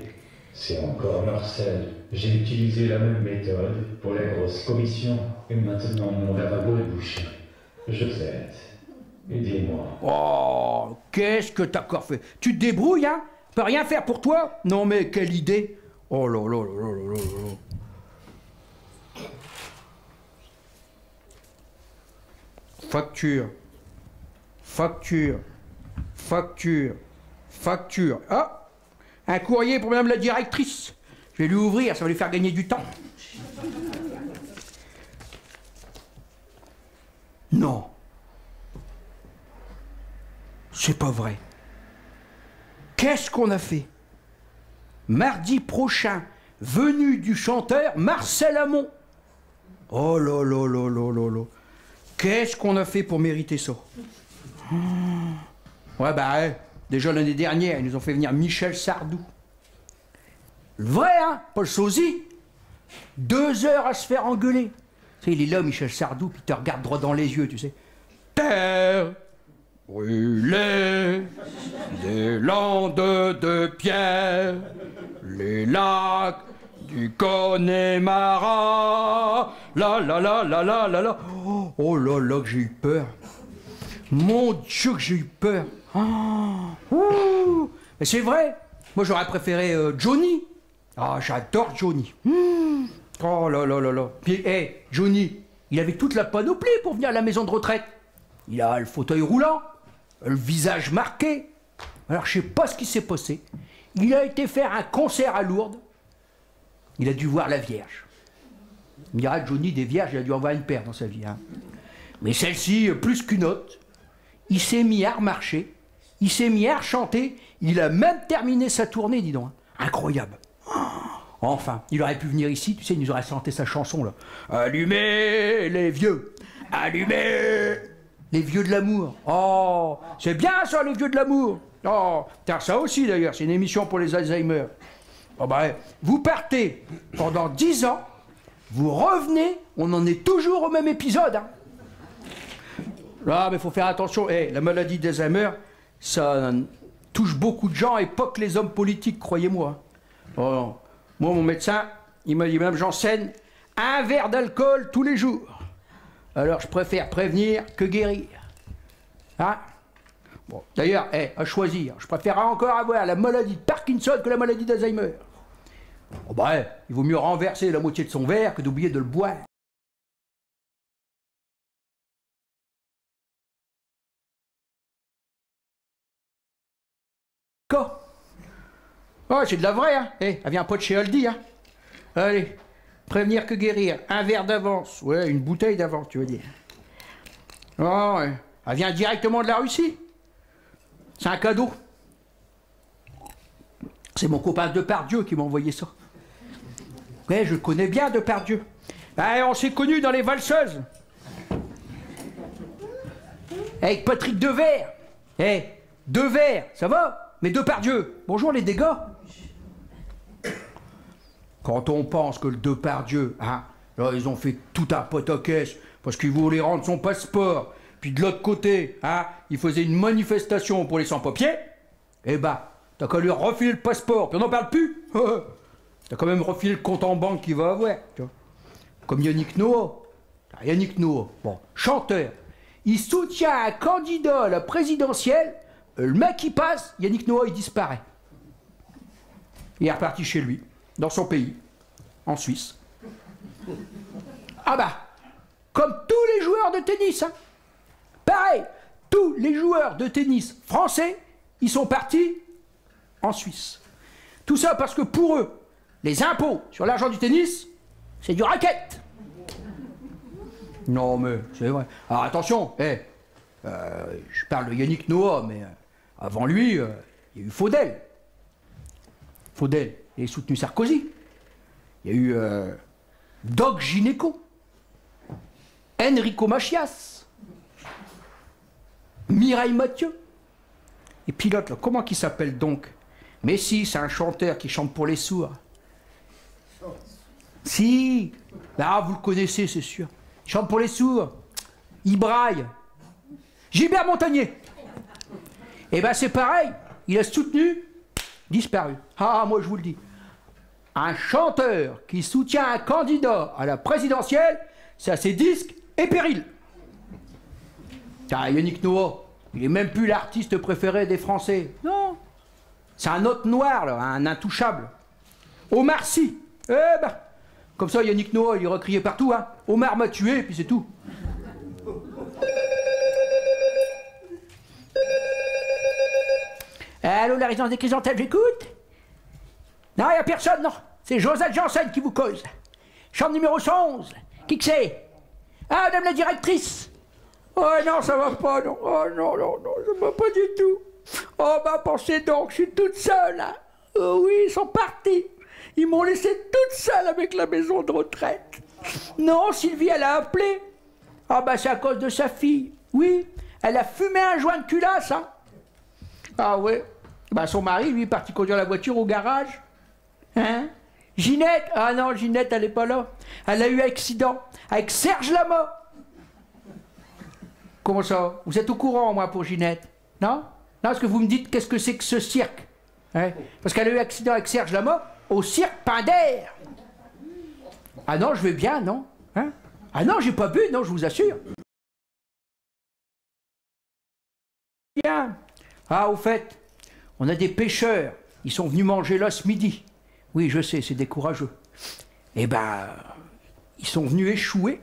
C'est encore Marcel. J'ai utilisé la même méthode pour la grosse commission et maintenant mon lavabo est bouché. Josette, aidez-moi. Oh, qu'est-ce que t'as encore fait? Tu te débrouilles, hein? On peut rien faire pour toi? Non mais quelle idée! Oh là là là là là là là. Facture, facture, facture, facture. Ah, un courrier pour madame la directrice. Je vais lui ouvrir, ça va lui faire gagner du temps. Non. C'est pas vrai. Qu'est-ce qu'on a fait? Mardi prochain, venue du chanteur Marcel Amont. Oh là là là là là là. Qu'est-ce qu'on a fait pour mériter ça? Ouais, bah, ouais. Déjà l'année dernière, ils nous ont fait venir Michel Sardou. Le vrai, hein, Paul Sozy. 2 heures à se faire engueuler. Tu sais, il est là, Michel Sardou, puis il te regarde droit dans les yeux, tu sais. Terre brûlée, des landes de pierre, les lacs du Connemara, la la la la la la la. Oh là là, que j'ai eu peur. Mon Dieu, que j'ai eu peur. Mais c'est vrai, moi j'aurais préféré Johnny. Ah, j'adore Johnny. Oh là là là là. Puis, hey, Johnny, il avait toute la panoplie pour venir à la maison de retraite. Il a le fauteuil roulant, le visage marqué. Alors, je sais pas ce qui s'est passé. Il a été faire un concert à Lourdes. Il a dû voir la Vierge. Il me dira, Johnny, des vierges, il a dû en voir une paire dans sa vie. Hein. Mais celle-ci, plus qu'une autre, il s'est mis à remarcher, il s'est mis à rechanter. Il a même terminé sa tournée, dis donc. Hein. Incroyable. Enfin, il aurait pu venir ici, tu sais, il nous aurait chanté sa chanson, là. Allumez les vieux, allumez les vieux de l'amour. Oh, c'est bien ça, les vieux de l'amour. Oh, t'as ça aussi d'ailleurs, c'est une émission pour les Alzheimer. Oh bah, vous partez pendant 10 ans, vous revenez, on en est toujours au même épisode. Hein. Là, mais faut faire attention, hey, la maladie d'Alzheimer, ça touche beaucoup de gens et pas que les hommes politiques, croyez-moi. Oh non. Moi, mon médecin, il m'a dit, Madame Janssen, 1 verre d'alcool tous les jours. Alors, je préfère prévenir que guérir. Hein? Bon, d'ailleurs, à choisir, je préfère encore avoir la maladie de Parkinson que la maladie d'Alzheimer. Oh bah, il vaut mieux renverser la moitié de son verre que d'oublier de le boire. Quoi? Oh, c'est de la vraie, hein. Elle vient pas de chez Aldi, hein. Allez, prévenir que guérir. 1 verre d'avance. Ouais, une bouteille d'avance, tu veux dire. Oh, ouais. Elle vient directement de la Russie. C'est un cadeau. C'est mon copain Depardieu qui m'a envoyé ça. Ouais, je connais bien Depardieu. On s'est connus dans les valseuses. Avec Patrick Devers. Devers, ça va? Mais Depardieu, bonjour les dégâts. Quand on pense que le Depardieu, hein, là ils ont fait tout un pot à caisse parce qu'ils voulaient rendre son passeport, puis de l'autre côté, hein, ils faisaient une manifestation pour les sans-papiers, eh bah, t'as qu'à lui refiler le passeport, puis on n'en parle plus. T'as quand même refilé le compte en banque qu'il va avoir, tu vois. Comme Yannick Noah. Yannick Noah, bon, chanteur, il soutient un candidat à la présidentielle. Le mec il passe, Yannick Noah il disparaît. Il est reparti chez lui, dans son pays, en Suisse. Ah bah, comme tous les joueurs de tennis, hein. Pareil, tous les joueurs de tennis français, ils sont partis en Suisse. Tout ça parce que pour eux, les impôts sur l'argent du tennis, c'est du racket. Non mais, c'est vrai. Alors attention, je parle de Yannick Noah, mais... avant lui, il y a eu Faudel. Faudel, il a soutenu Sarkozy. Il y a eu Doc Gineco. Enrico Macias. Mireille Mathieu. Et puis l'autre, comment il s'appelle donc? Mais si, c'est un chanteur qui chante pour les sourds. Si. Ah, vous le connaissez, c'est sûr. Il chante pour les sourds. Il braille. Gilbert Montagnier. Eh ben c'est pareil, il a soutenu, disparu. Ah, moi je vous le dis. Un chanteur qui soutient un candidat à la présidentielle, c'est à ses disques et péril. Ah, Yannick Noah, il est même plus l'artiste préféré des Français. Non. C'est un autre noir, là, un intouchable. Omar Sy. Eh ben, comme ça Yannick Noah, il recriait partout, hein. Omar m'a tué, et puis c'est tout. Allô, la résidence des Chrysanthèmes, j'écoute? Non, il n'y a personne, non. C'est Josette Janssen qui vous cause. Chambre numéro 11. Qui que c'est? Ah, madame la directrice. Oh non, ça va pas, non. Oh non, non, non, ça va pas du tout. Oh, bah, pensez donc, je suis toute seule, là. Oh oui, ils sont partis. Ils m'ont laissé toute seule avec la maison de retraite. Non, Sylvie, elle a appelé. Ah bah c'est à cause de sa fille. Oui, elle a fumé un joint de culasse, hein. Ah ouais. Bah son mari, lui, est parti conduire la voiture au garage. Hein? Ginette? Ah non, Ginette, elle est pas là. Elle a eu un accident avec Serge Lama. Comment ça? Vous êtes au courant, moi, pour Ginette? Non? Non, parce que vous me dites, qu'est-ce que c'est que ce cirque? Hein? Parce qu'elle a eu un accident avec Serge Lama au cirque Pinder. Ah non, je vais bien, non? Hein? Ah non, j'ai pas bu, non, je vous assure. Bien. Ah, au fait, on a des pêcheurs. Ils sont venus manger là ce midi. Oui, je sais, c'est décourageux. Eh ben, ils sont venus échouer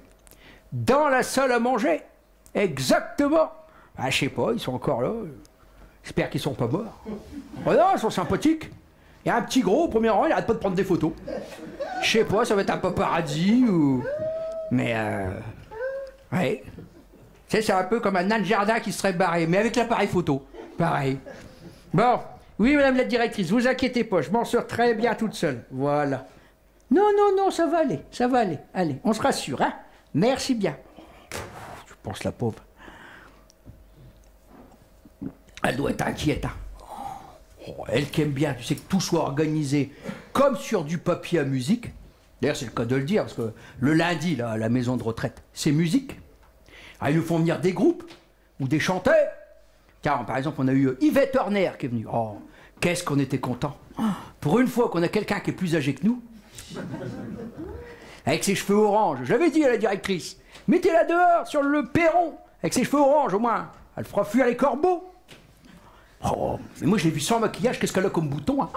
dans la salle à manger. Exactement. Ah, je sais pas, ils sont encore là. J'espère qu'ils sont pas morts. Oh non, ils sont sympathiques. Il y a un petit gros au premier rang, il arrête pas de prendre des photos. Je sais pas, ça va être un paparazzi ou... Mais ouais. Tu sais, c'est un peu comme un nain de jardin qui serait barré, mais avec l'appareil photo. Pareil. Bon, oui, madame la directrice, vous inquiétez pas, je m'en sors très bien toute seule. Voilà. Non, non, non, ça va aller, ça va aller. Allez, on se rassure, hein. Merci bien. Je pense la pauvre. Elle doit être inquiète, hein. Oh, elle qui aime bien, tu sais, que tout soit organisé comme sur du papier à musique. D'ailleurs, c'est le cas de le dire, parce que le lundi, là, à la maison de retraite, c'est musique. Ah, ils nous font venir des groupes ou des chanteurs. Car, par exemple, on a eu Yvette Horner qui est venue. Oh, qu'est-ce qu'on était contents. Pour une fois qu'on a quelqu'un qui est plus âgé que nous. Avec ses cheveux orange. J'avais dit à la directrice, mettez-la dehors, sur le perron, avec ses cheveux orange, au moins. Elle fera fuir les corbeaux. Oh, mais moi, je l'ai vu sans maquillage, qu'est-ce qu'elle a comme bouton, hein.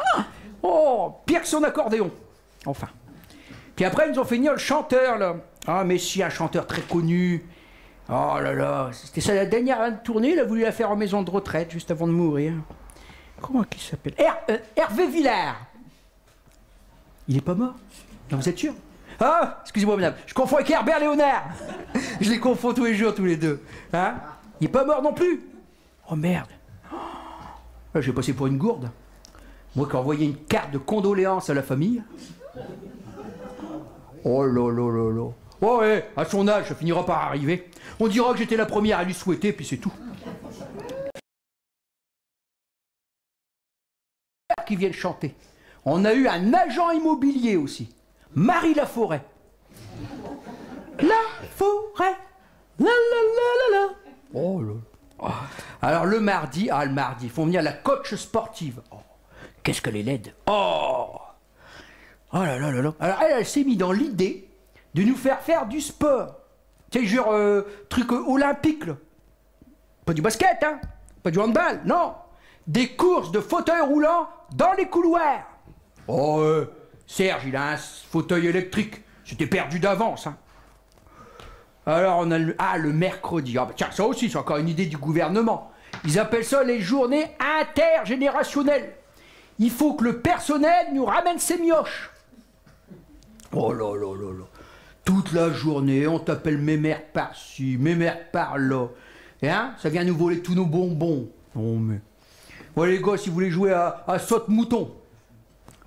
Oh, pire que son accordéon. Enfin. Puis après, ils nous ont fait venir le chanteur, là. Ah, mais si, un chanteur très connu. Oh là là, c'était sa dernière tournée, il a voulu la faire en maison de retraite, juste avant de mourir. Comment il s'appelle? Hervé Villard. Il est pas mort? Non, vous êtes sûr? Ah, excusez-moi, madame, je confonds avec Herbert Léonard. Je les confonds tous les jours, tous les deux. Hein? Il est pas mort non plus? Oh merde. Oh, j'ai passé pour une gourde. Moi qui ai envoyé une carte de condoléances à la famille. Oh là là là là. Oh ouais, à son âge, ça finira par arriver. On dira que j'étais la première à lui souhaiter, puis c'est tout. Qui viennent chanter. On a eu un agent immobilier aussi. Marie Laforêt. Laforêt. La la la la la. Oh là. Oh. Alors le mardi, ils font venir la coach sportive. Oh. Qu'est-ce qu'elle est laide. Oh. Oh là là là là. Alors elle s'est mise dans l'idée de nous faire du sport. Tu sais, genre truc olympique, là. Pas du basket, hein. Pas du handball, non. Des courses de fauteuils roulants dans les couloirs. Oh, Serge, il a un fauteuil électrique. C'était perdu d'avance, hein. Alors on a le mercredi. Ah bah tiens, ça aussi, c'est encore une idée du gouvernement. Ils appellent ça les journées intergénérationnelles. Il faut que le personnel nous ramène ses mioches. Oh là là là là. Toute la journée, on t'appelle mémère par-ci, mémère par-là. Et hein, ça vient nous voler tous nos bonbons. Oh mais... Ouais les gars, si vous voulez jouer à saute-mouton,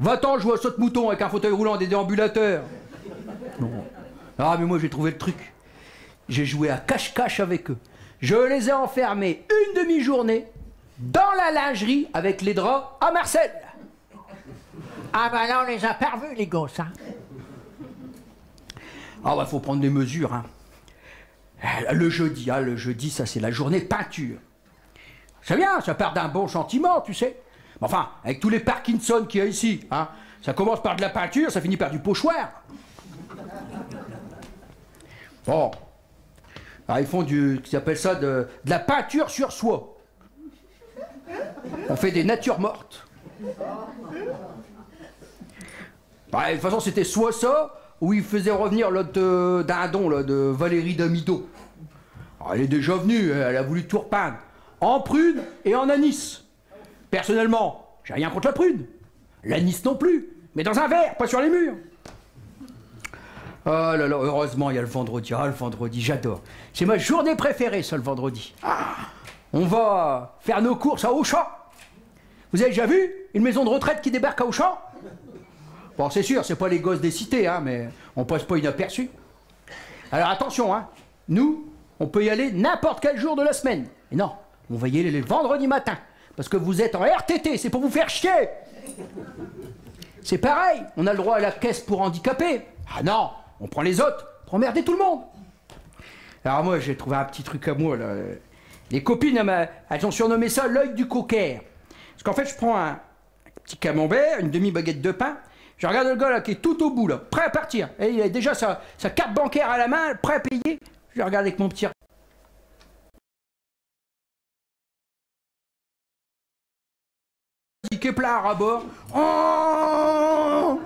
va-t'en jouer à saute-mouton avec un fauteuil roulant et des déambulateurs. Non. Ah mais moi j'ai trouvé le truc. J'ai joué à cache-cache avec eux. Je les ai enfermés une demi-journée dans la lingerie avec les draps à Marcel. Ah ben là on les a pas revus les gosses, hein. Ah bah faut prendre des mesures, hein. Le jeudi, ça c'est la journée peinture. C'est bien, ça part d'un bon sentiment, tu sais. Enfin, avec tous les Parkinson qu'il y a ici, hein, ça commence par de la peinture, ça finit par du pochoir. Bon. Alors ils font qu'ils appellent ça de la peinture sur soie. On fait des natures mortes. Bah, de toute façon, c'était soit ça, ou ils faisaient revenir l'autre dindon là, de Valérie Damido. Alors, elle est déjà venue, elle a voulu tout repeindre. En prune et en anis. Personnellement, j'ai rien contre la prune. L'anis non plus. Mais dans un verre, pas sur les murs. Oh là là, heureusement, il y a le vendredi. Ah, le vendredi, j'adore. C'est ma journée préférée, ça, le vendredi. Ah, on va faire nos courses à Auchan. Vous avez déjà vu une maison de retraite qui débarque à Auchan? Bon, c'est sûr, c'est pas les gosses des cités, hein, mais on passe pas inaperçu. Alors attention, hein. Nous, on peut y aller n'importe quel jour de la semaine. Et non, on va y aller le vendredi matin. Parce que vous êtes en RTT, c'est pour vous faire chier. C'est pareil, on a le droit à la caisse pour handicapés. Ah non, on prend les autres pour emmerder tout le monde. Alors moi, j'ai trouvé un petit truc à moi, là. Les copines, elles ont surnommé ça l'œil du cocker. Parce qu'en fait, je prends un petit camembert, une demi-baguette de pain, je regarde le gars là qui est tout au bout, là, prêt à partir. Et il a déjà sa carte bancaire à la main, prêt à payer. Je le regarde avec mon petit... qui est plein à rabord. Oh,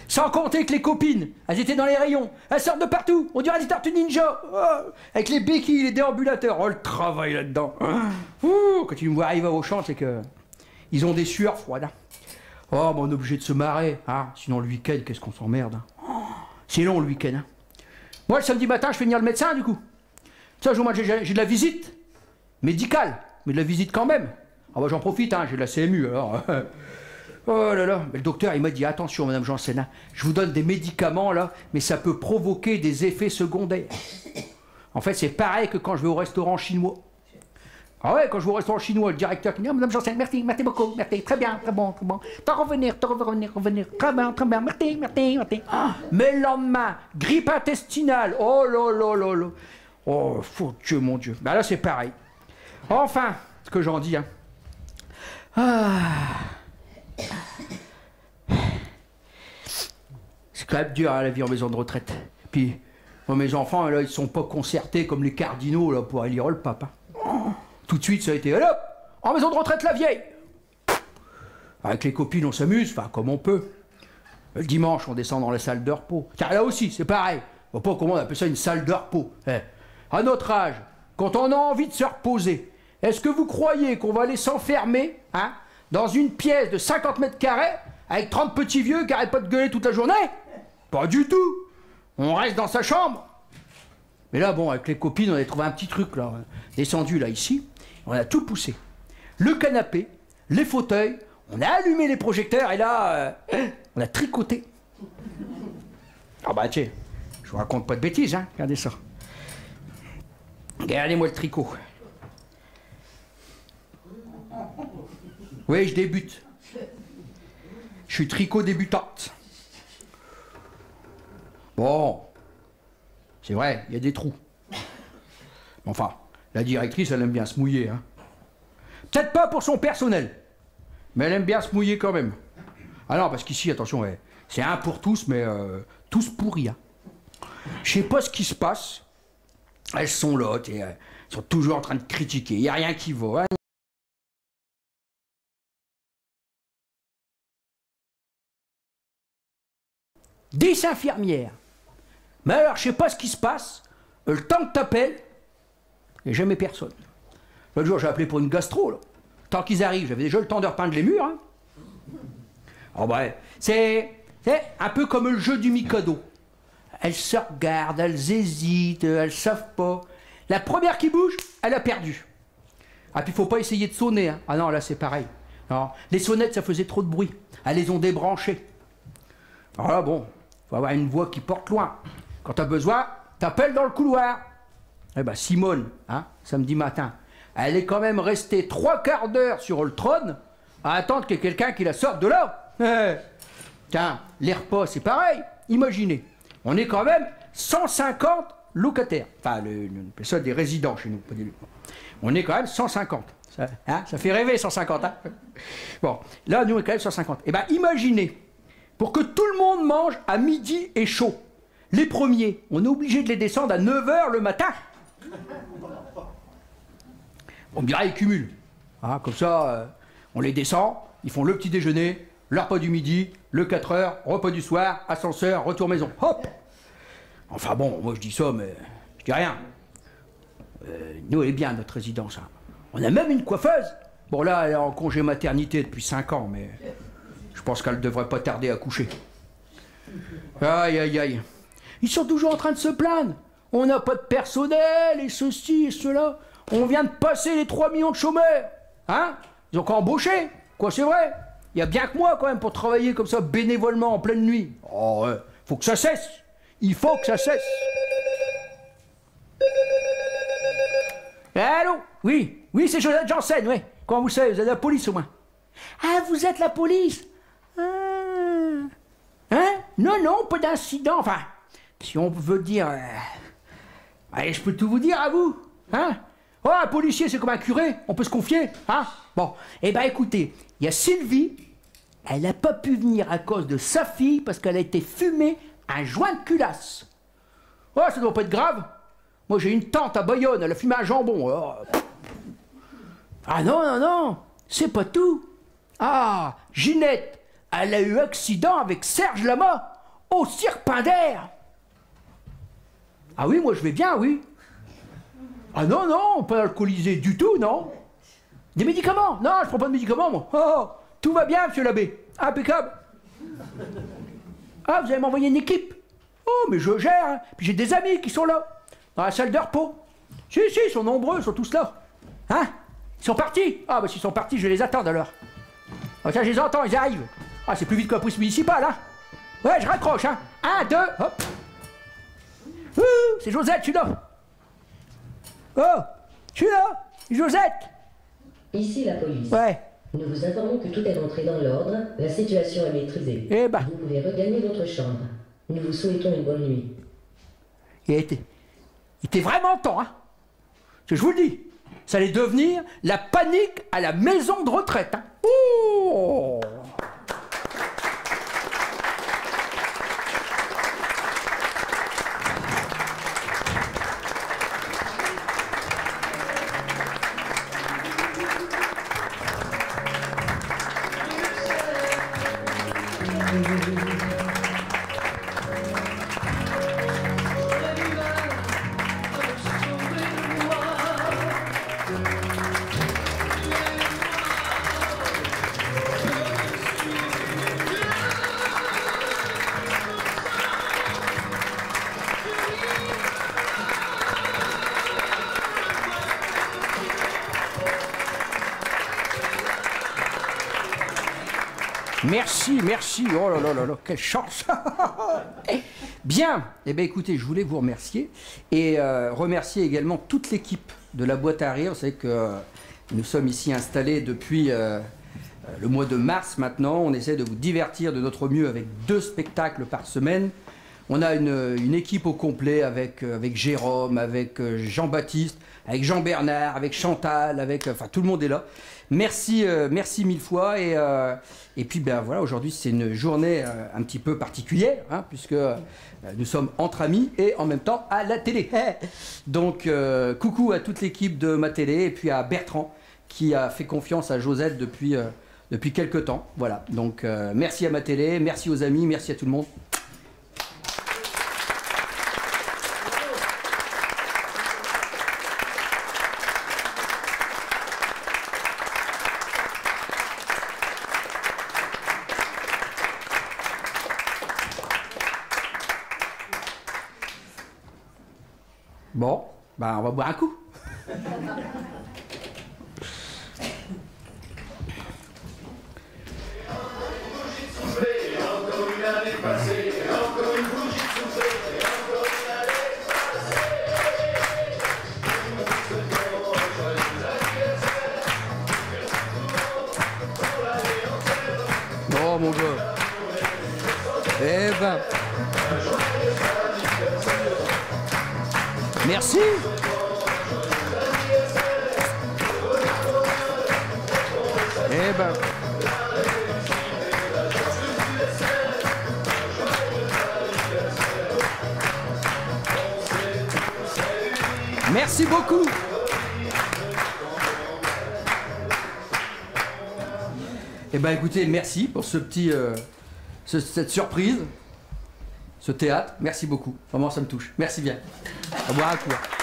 sans compter que les copines, elles étaient dans les rayons, elles sortent de partout, on dirait des tortues ninja, oh, avec les béquilles, les déambulateurs, oh le travail là-dedans. Quand ils me voient arriver au champ, c'est que ils ont des sueurs froides. Oh, ben on est obligé de se marrer, hein. Sinon le week-end, qu'est-ce qu'on s'emmerde. Oh, c'est long le week-end. Hein. Moi le samedi matin, je fais venir le médecin du coup. Ça, moi j'ai de la visite médicale, mais de la visite quand même. Ah bah j'en profite, hein, j'ai de la CMU alors. Oh là là, mais le docteur il m'a dit attention madame Janssen, je vous donne des médicaments là, mais ça peut provoquer des effets secondaires. En fait c'est pareil que quand je vais au restaurant chinois. Ah ouais, quand je vais au restaurant chinois, le directeur qui me dit madame Janssen, merci, merci beaucoup, merci, très bien, très bon, très bon. T'en revenir, très bien, merci. Ah, mais le lendemain, grippe intestinale, oh là là là là. Oh, fou Dieu, mon Dieu. Ben là c'est pareil. Enfin, ce que j'en dis, hein. C'est quand même dur hein, la vie en maison de retraite. Puis moi, mes enfants là, ils sont pas concertés comme les cardinaux là pour élire le pape. Hein. Tout de suite ça a été allez hop, en maison de retraite la vieille. Avec les copines on s'amuse, enfin comme on peut. Le dimanche on descend dans la salle de repos. Car là aussi c'est pareil. On voit pas comment on appelle ça une salle de repos. À notre âge, quand on a envie de se reposer. Est-ce que vous croyez qu'on va aller s'enfermer hein, dans une pièce de 50 mètres carrés avec 30 petits vieux qui n'arrêtent pas de gueuler toute la journée? Pas du tout. On reste dans sa chambre. Mais là, bon, avec les copines, on a trouvé un petit truc, là, descendu, là, ici. On a tout poussé. Le canapé, les fauteuils, on a allumé les projecteurs et là, on a tricoté. Ah bah tiens, je vous raconte pas de bêtises, hein, regardez ça. Regardez-moi le tricot. Oui, je débute. Je suis tricot débutante. Bon, c'est vrai, il y a des trous. Enfin, la directrice, elle aime bien se mouiller. Hein. Peut-être pas pour son personnel, mais elle aime bien se mouiller quand même. Ah non, parce qu'ici, attention, c'est un pour tous, mais tous pour rien. Je sais pas ce qui se passe. Elles sont là, elles sont toujours en train de critiquer. Il n'y a rien qui va. Hein. 10 infirmières. Mais alors, je sais pas ce qui se passe. Le temps que t'appelles, il n'y a jamais personne. L'autre jour, j'ai appelé pour une gastro. Là. Tant qu'ils arrivent, j'avais déjà le temps de repeindre les murs. Hein. Oh bah, c'est un peu comme le jeu du Mikado. Elles se regardent, elles hésitent, elles savent pas. La première qui bouge, elle a perdu. Ah, puis il faut pas essayer de sonner. Hein. Ah non, là, c'est pareil. Non, les sonnettes, ça faisait trop de bruit. Elles les ont débranchées. Alors là, bon, faut avoir une voix qui porte loin. Quand t'as besoin, t'appelles dans le couloir. Eh ben, Simone, hein, samedi matin, elle est quand même restée 3/4 d'heure sur le trône à attendre qu'il y ait quelqu'un qui la sorte de là. Tiens, les repas, c'est pareil. Imaginez, on est quand même 150 locataires. Enfin, on appelle ça des résidents chez nous. Pas des... On est quand même 150. Ça, hein, ça fait rêver 150. Hein. Bon, là, nous, on est quand même 150. Eh bien, imaginez, pour que tout le monde mange à midi et chaud, les premiers, on est obligé de les descendre à 9 h le matin. On me dirait, ils cumulent. Hein, comme ça, on les descend, ils font le petit déjeuner, le repas du midi, le 4 h, repas du soir, ascenseur, retour maison. Hop! Enfin bon, moi je dis ça, mais je dis rien. Nous, elle est bien, notre résidence. Hein. On a même une coiffeuse. Bon, là, elle est en congé maternité depuis 5 ans, mais je pense qu'elle devrait pas tarder à coucher. Aïe, aïe, aïe. Ils sont toujours en train de se plaindre. On n'a pas de personnel, et ceci, et cela. On vient de passer les 3 millions de chômeurs. Hein? Ils ont qu'à embaucher. Quoi, c'est vrai? Il y a bien que moi, quand même, pour travailler comme ça, bénévolement, en pleine nuit. Oh, faut que ça cesse. Il faut que ça cesse. Oui, oui, c'est Josette Janssen, oui. Comment vous savez, vous êtes la police au moins. Ah, vous êtes la police? Ah. Hein? Non, non, pas d'incident, enfin, si on veut dire... allez, je peux tout vous dire à vous, hein? Oh, un policier, c'est comme un curé, on peut se confier, hein? Bon, eh ben écoutez, il y a Sylvie, elle n'a pas pu venir à cause de sa fille parce qu'elle a été fumée un joint de culasse. Oh, ça doit pas être grave. Moi, j'ai une tante à Bayonne, elle a fumé un jambon. Oh. Ah non, non, non, c'est pas tout. Ah, Ginette, elle a eu accident avec Serge Lama au cirque Pinder. Ah oui, moi je vais bien, oui. Ah non, non, pas alcoolisé du tout, non. Des médicaments? Non, je prends pas de médicaments, moi. Oh, tout va bien, monsieur l'abbé. Impeccable. Ah, vous allez m'envoyer une équipe? Oh, mais je gère, hein. Puis j'ai des amis qui sont là, dans la salle de repos. Si, si, ils sont nombreux, ils sont tous là. Hein? Ils sont partis? Ah, bah s'ils sont partis, je vais les attendre alors. Ah, tiens, je les entends, ils arrivent. Ah, c'est plus vite que la police municipale, hein? Ouais, je raccroche, hein? 1, 2, hop. Ouh, c'est Josette, je suis là. Oh, je suis là, Josette. Ici la police. Ouais. Nous vous informons que tout est rentré dans l'ordre, la situation est maîtrisée. Eh ben. Vous pouvez regagner votre chambre. Nous vous souhaitons une bonne nuit. Il était vraiment temps, hein? Je vous le dis, ça allait devenir la panique à la maison de retraite, hein? Oh! Merci, merci. Oh là là là là, quelle chance. Bien. Eh bien, écoutez, je voulais vous remercier et remercier également toute l'équipe de la boîte à rire. Vous savez que nous sommes ici installés depuis le mois de mars maintenant. On essaie de vous divertir de notre mieux avec 2 spectacles par semaine. On a une équipe au complet avec Jérôme, avec Jean-Baptiste, avec Jean-Bernard, avec Chantal, enfin tout le monde est là. Merci, merci 1000 fois et puis ben voilà, aujourd'hui c'est une journée un petit peu particulière hein, puisque nous sommes entre amis et en même temps à la télé. Donc coucou à toute l'équipe de ma télé et puis à Bertrand qui a fait confiance à Josette depuis quelques temps. Voilà, donc merci à ma télé, merci aux amis, merci à tout le monde. Bon, ben on va boire un coup. Oh mon gars. Eh ben. Merci. Eh ben. Merci beaucoup. Eh ben écoutez, merci pour ce petit, cette surprise, ce théâtre. Merci beaucoup. Vraiment, ça me touche. Merci bien. À boire un coup.